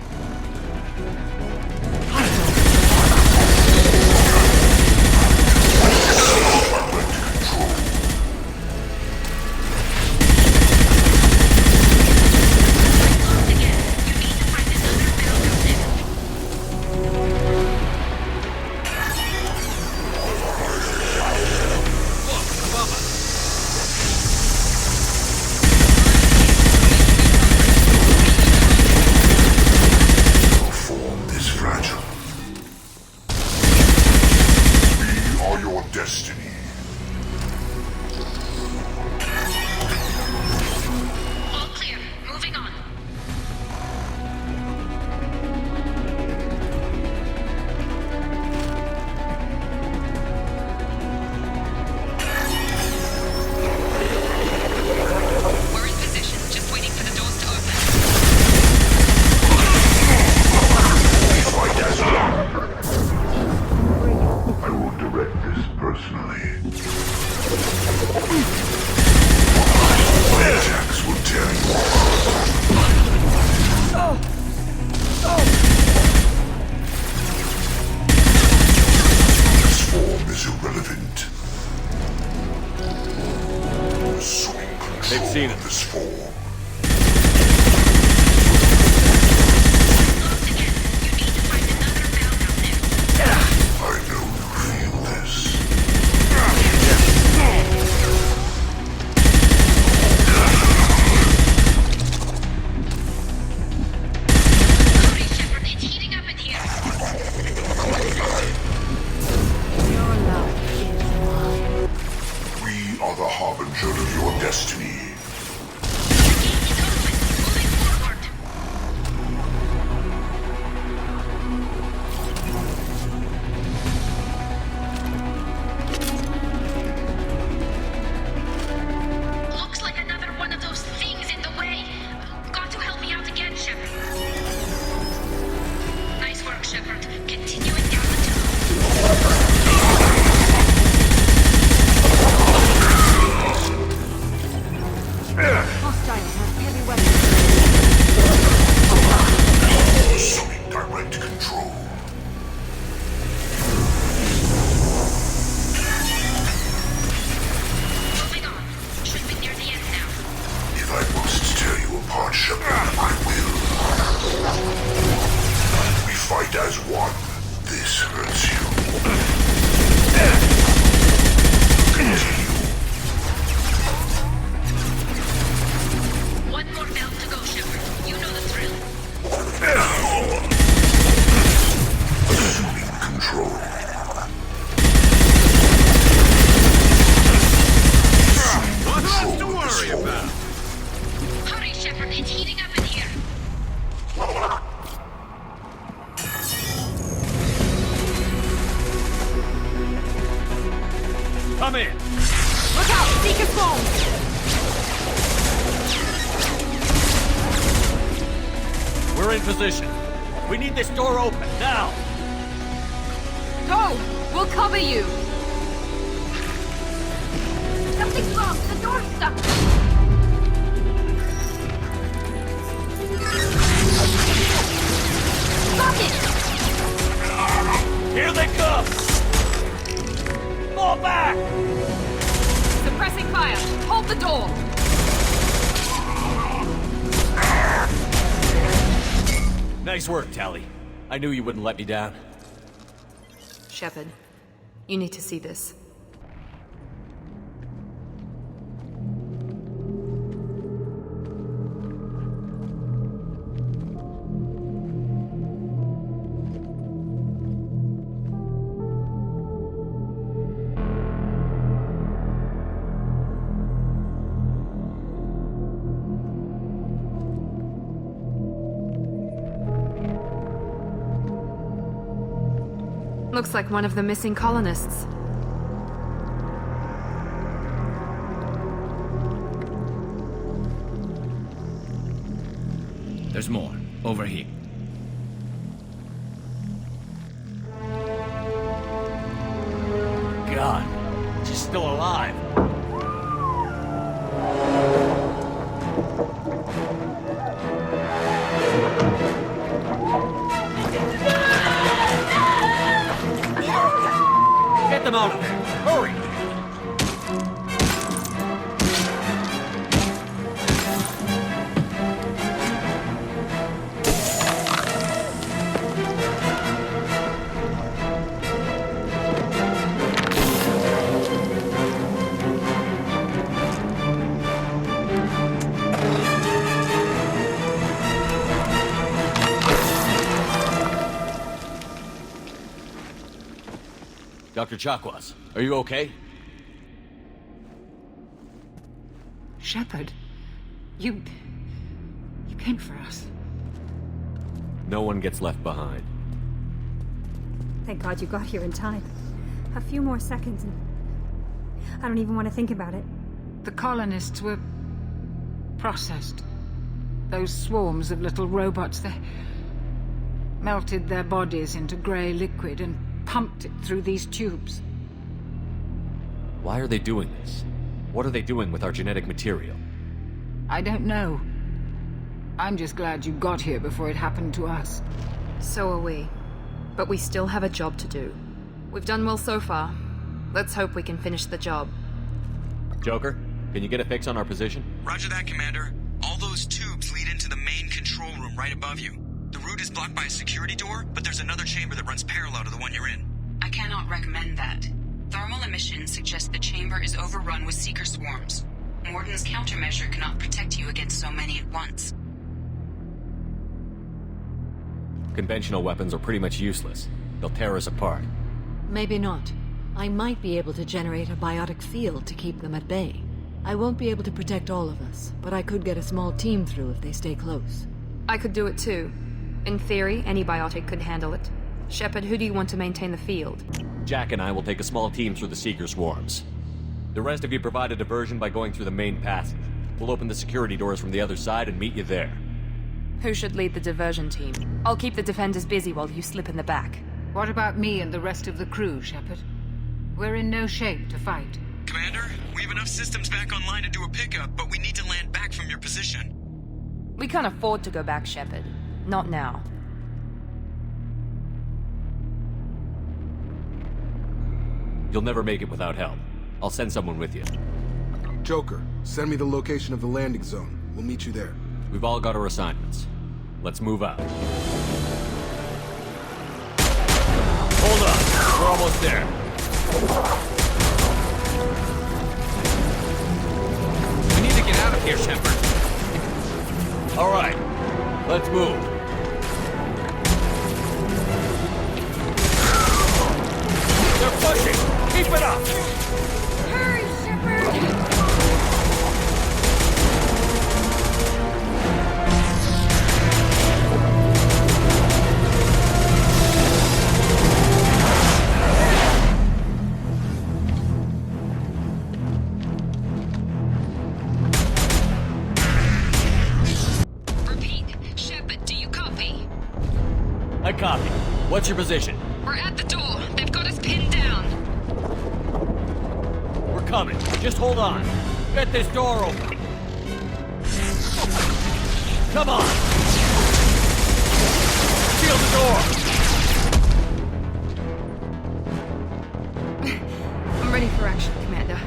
Speak as one. This hurts you. One more belt to go, Shepard. You know the drill. Assuming control. What's left to worry about? Hurry, Shepard. It's heating up in here. Come in. Look out! Seeker swarms! We're in position. We need this door open, now! Go! We'll cover you! Something's wrong. The door's stuck. Lock it! Here they come! Fall back! Suppressing fire! Hold the door! Nice work, Tally. I knew you wouldn't let me down. Shepard, you need to see this. Looks like one of the missing colonists. There's more. Over here. God, she's still alive. Get them out of there! Hurry! Dr. Chakwas, are you okay? Shepard, you came for us. No one gets left behind. Thank God you got here in time. A few more seconds and I don't even want to think about it. The colonists were processed. Those swarms of little robots, they melted their bodies into grey liquid and pumped it through these tubes. Why are they doing this? What are they doing with our genetic material? I don't know. I'm just glad you got here before it happened to us. So are we. But we still have a job to do. We've done well so far. Let's hope we can finish the job. Joker, can you get a fix on our position? Roger that, Commander. All those tubes lead into the main control room right above you. The route is blocked by a security door, but there's another chamber that runs parallel to the one you're in. I cannot recommend that. Thermal emissions suggest the chamber is overrun with seeker swarms. Morden's countermeasure cannot protect you against so many at once. Conventional weapons are pretty much useless. They'll tear us apart. Maybe not. I might be able to generate a biotic field to keep them at bay. I won't be able to protect all of us, but I could get a small team through if they stay close. I could do it too. In theory, any biotic could handle it. Shepard, who do you want to maintain the field? Jack and I will take a small team through the Seeker swarms. The rest of you provide a diversion by going through the main passage. We'll open the security doors from the other side and meet you there. Who should lead the diversion team? I'll keep the defenders busy while you slip in the back. What about me and the rest of the crew, Shepard? We're in no shape to fight. Commander, we have enough systems back online to do a pickup, but we need to land back from your position. We can't afford to go back, Shepard. Not now. You'll never make it without help. I'll send someone with you. Joker, send me the location of the landing zone. We'll meet you there. We've all got our assignments. Let's move out. Hold on. We're almost there. We need to get out of here, Shepard. All right. Let's move. They're pushing. Keep it up. Hurry, Shepard! I copy. What's your position? We're at the door. They've got us pinned down. We're coming. Just hold on. Get this door open. Come on. Seal the door. I'm ready for action, Commander.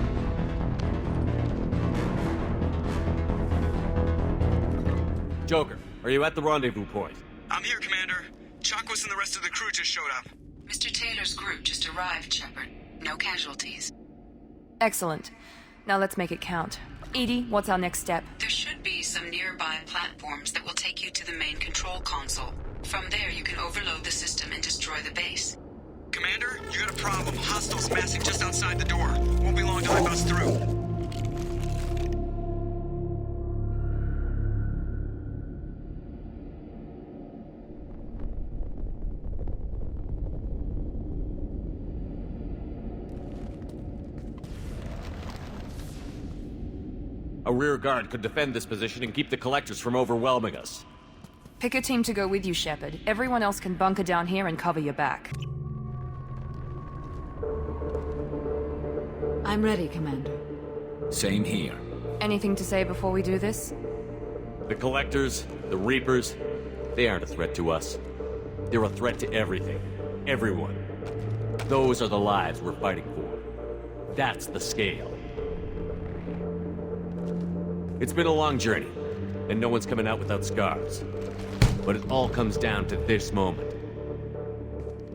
Joker, are you at the rendezvous point? I'm here, Commander. Chakwas and the rest of the crew just showed up. Mr. Taylor's group just arrived, Shepard. No casualties. Excellent. Now let's make it count. Edie, what's our next step? There should be some nearby platforms that will take you to the main control console. From there, you can overload the system and destroy the base. Commander, you got a problem. Hostiles massing just outside the door. Won't be long till I bust through. A rear guard could defend this position and keep the collectors from overwhelming us. Pick a team to go with you, Shepard. Everyone else can bunker down here and cover your back. I'm ready, Commander. Same here. Anything to say before we do this? The collectors, the Reapers, they aren't a threat to us. They're a threat to everything. Everyone. Those are the lives we're fighting for. That's the scale. It's been a long journey, and no one's coming out without scars. But it all comes down to this moment.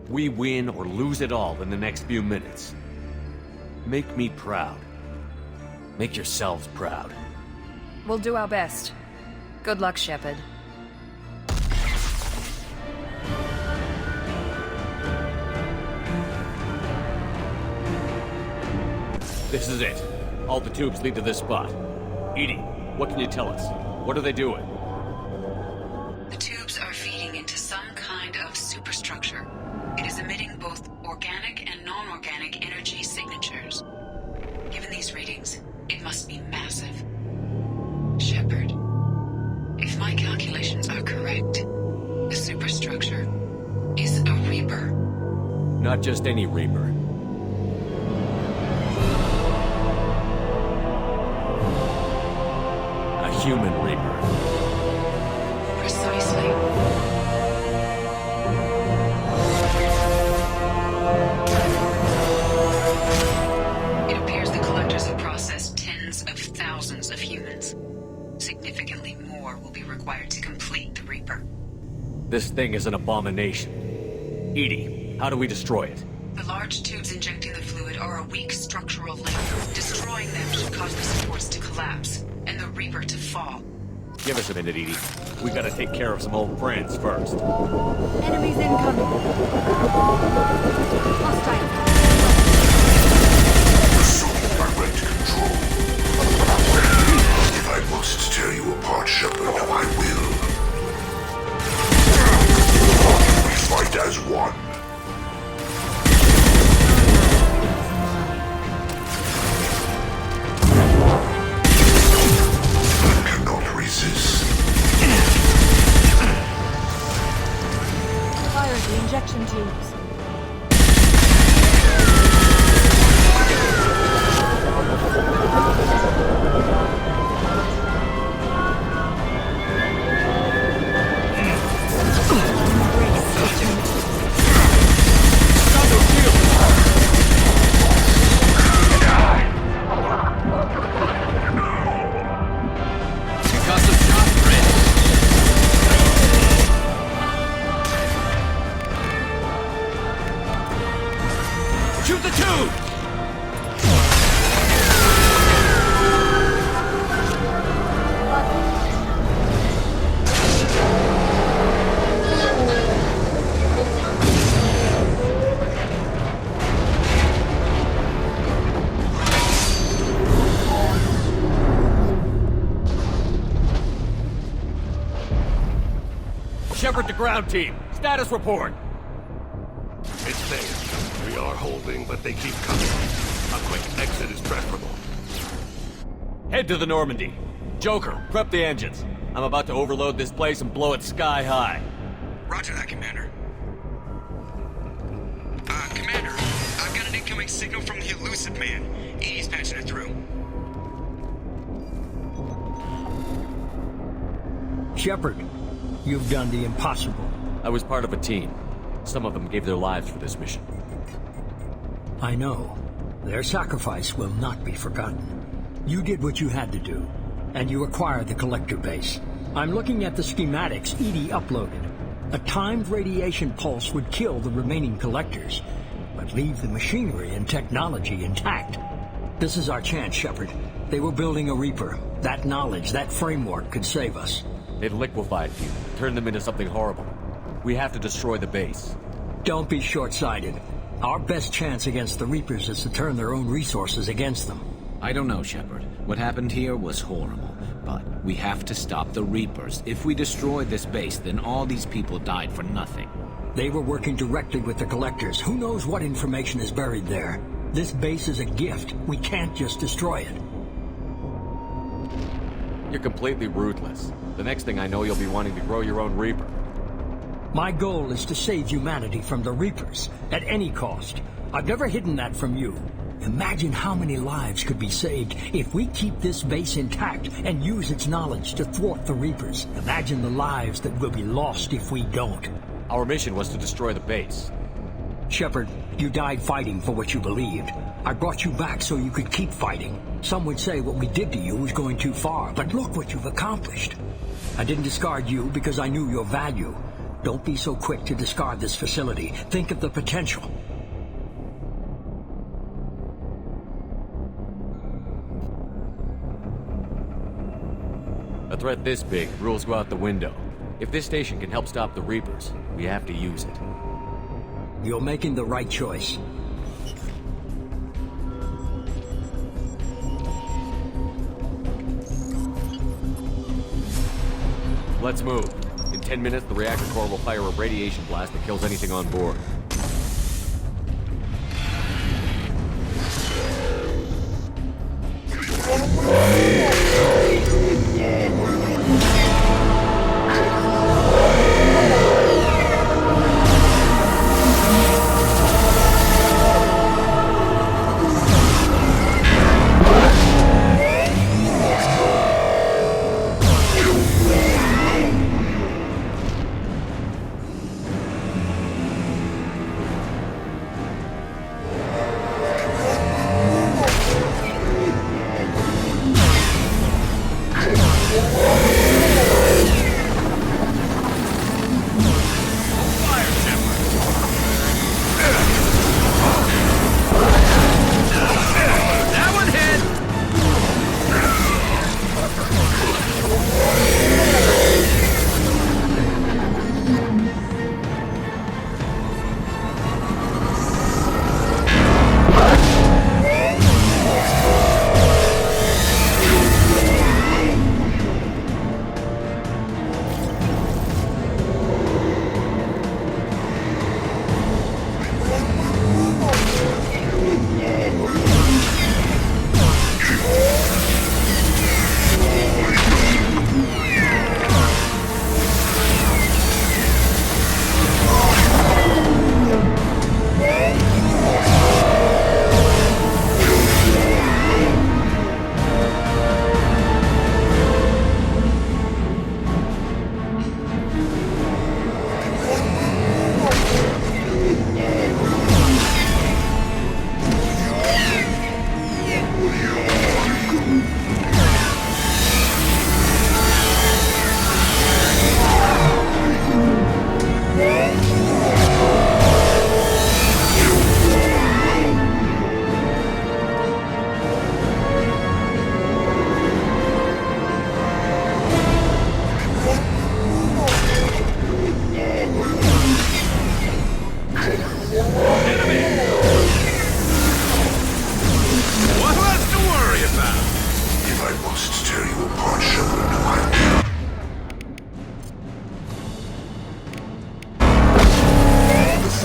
We win or lose it all in the next few minutes. Make me proud. Make yourselves proud. We'll do our best. Good luck, Shepard. This is it. All the tubes lead to this spot. Edie, what can you tell us? What are they doing? The tubes are feeding into some kind of superstructure. It is emitting both organic and non-organic energy signatures. Given these readings, it must be massive. Shepard, if my calculations are correct, the superstructure is a Reaper. Not just any Reaper. A human Reaper. Precisely. It appears the collectors have processed tens of thousands of humans. Significantly more will be required to complete the Reaper. This thing is an abomination. Edie, how do we destroy it? The large tubes injecting the fluid are a weak structural link. Destroying them should cause the supports to collapse, and the Reaper to fall. Give us a minute, Edie. We gotta take care of some old friends first. Enemies incoming. Hostile. Assuming direct control. If I must tear you apart, Shepard, I will. We fight as one. Fire the injection tubes. to ground team. Status report. It's safe. We are holding, but they keep coming. A quick exit is preferable. Head to the Normandy. Joker, prep the engines. I'm about to overload this place and blow it sky high. Roger that, Commander. Commander, I've got an incoming signal from the elusive man. Edie's patching it through. Shepard, you've done the impossible. I was part of a team. Some of them gave their lives for this mission. I know. Their sacrifice will not be forgotten. You did what you had to do, and you acquired the collector base. I'm looking at the schematics Edie uploaded. A timed radiation pulse would kill the remaining collectors, but leave the machinery and technology intact. This is our chance, Shepard. They were building a Reaper. That knowledge, that framework could save us. They've liquefied people, turned them into something horrible. We have to destroy the base. Don't be short-sighted. Our best chance against the Reapers is to turn their own resources against them. I don't know, Shepard. What happened here was horrible, but we have to stop the Reapers. If we destroy this base, then all these people died for nothing. They were working directly with the collectors. Who knows what information is buried there? This base is a gift. We can't just destroy it. You're completely ruthless. The next thing I know, you'll be wanting to grow your own Reaper. My goal is to save humanity from the Reapers, at any cost. I've never hidden that from you. Imagine how many lives could be saved if we keep this base intact and use its knowledge to thwart the Reapers. Imagine the lives that will be lost if we don't. Our mission was to destroy the base. Shepard, you died fighting for what you believed. I brought you back so you could keep fighting. Some would say what we did to you was going too far, but look what you've accomplished. I didn't discard you because I knew your value. Don't be so quick to discard this facility. Think of the potential. A threat this big, rules go out the window. If this station can help stop the Reapers, we have to use it. You're making the right choice. Let's move. In 10 minutes, the reactor core will fire a radiation blast that kills anything on board.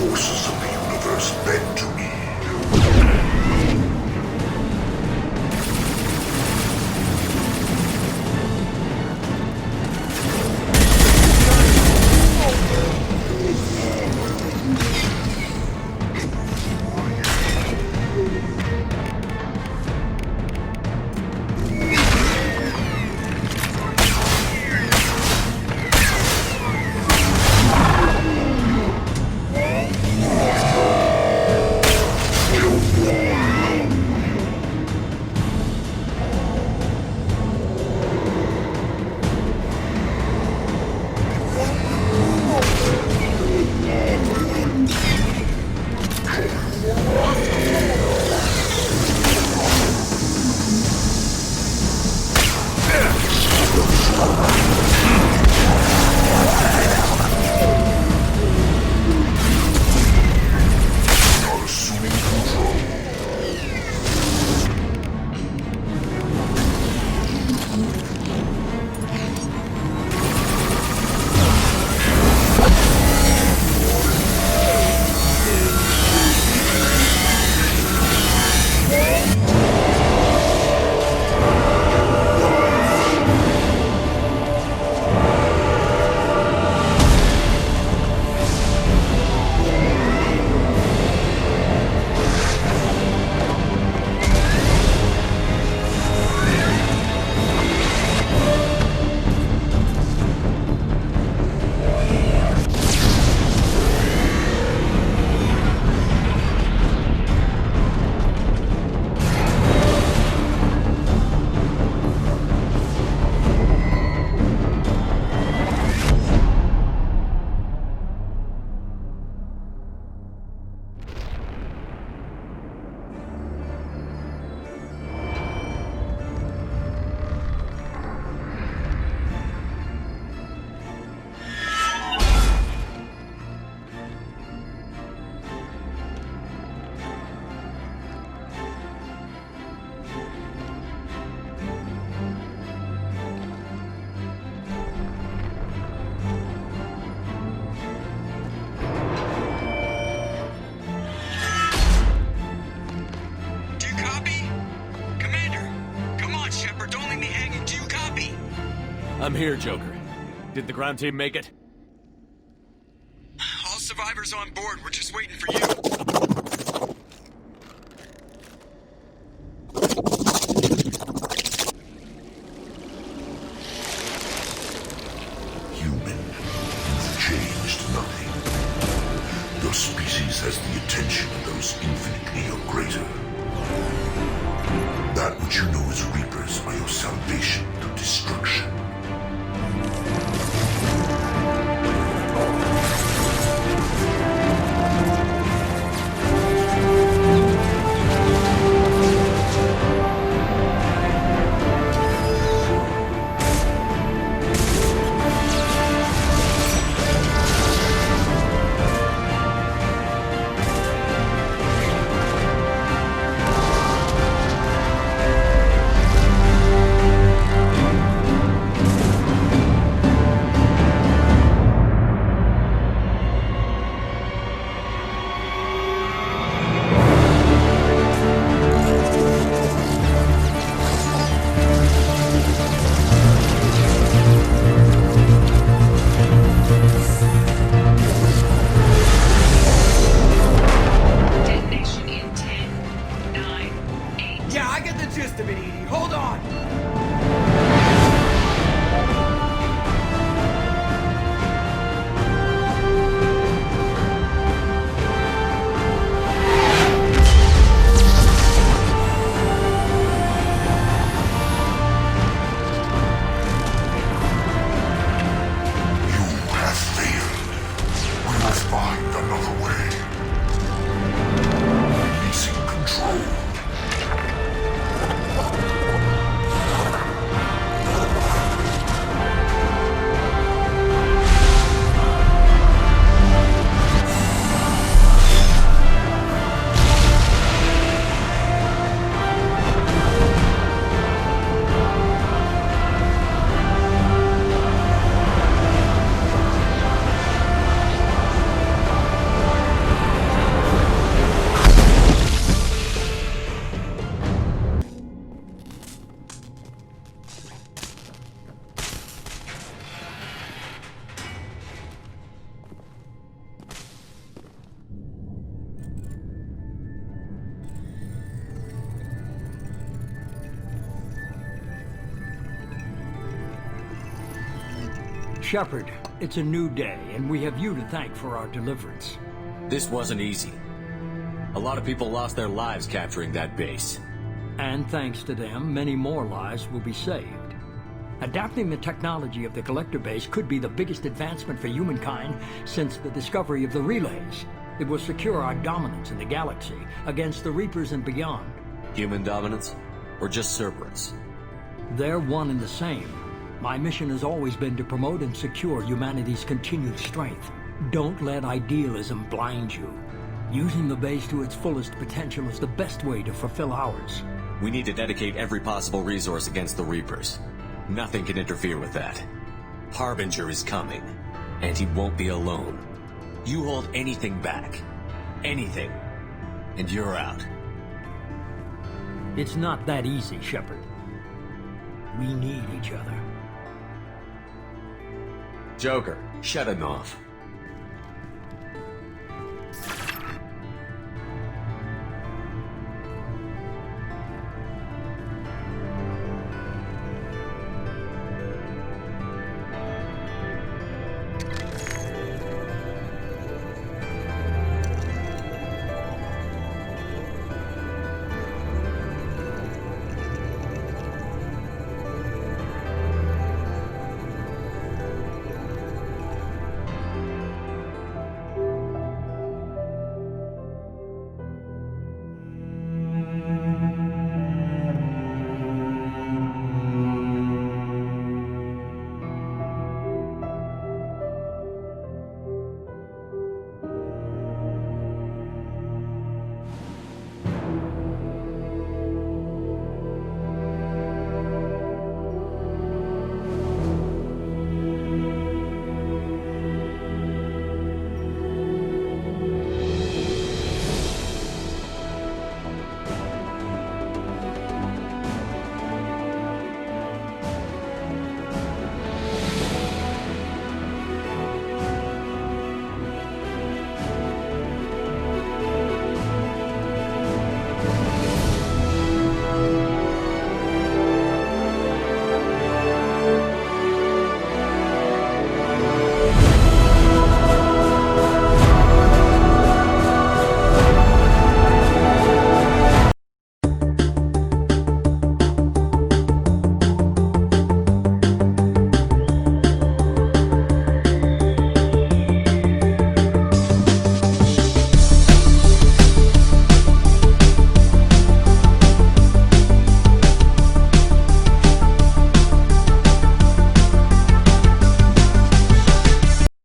forces of the universe bend to me. I'm here, Joker. Did the ground team make it? All survivors on board. We're just waiting for you. Human, you've changed nothing. Your species has the attention of those infinitely or greater. That which you know as Reapers are your salvation through destruction. Shepard, it's a new day, and we have you to thank for our deliverance. This wasn't easy. A lot of people lost their lives capturing that base. And thanks to them, many more lives will be saved. Adapting the technology of the Collector base could be the biggest advancement for humankind since the discovery of the relays. It will secure our dominance in the galaxy against the Reapers and beyond. Human dominance? Or just Cerberus? They're one and the same. My mission has always been to promote and secure humanity's continued strength. Don't let idealism blind you. Using the base to its fullest potential is the best way to fulfill ours. We need to dedicate every possible resource against the Reapers. Nothing can interfere with that. Harbinger is coming, and he won't be alone. You hold anything back, anything, and you're out. It's not that easy, Shepard. We need each other. Joker, shut him off.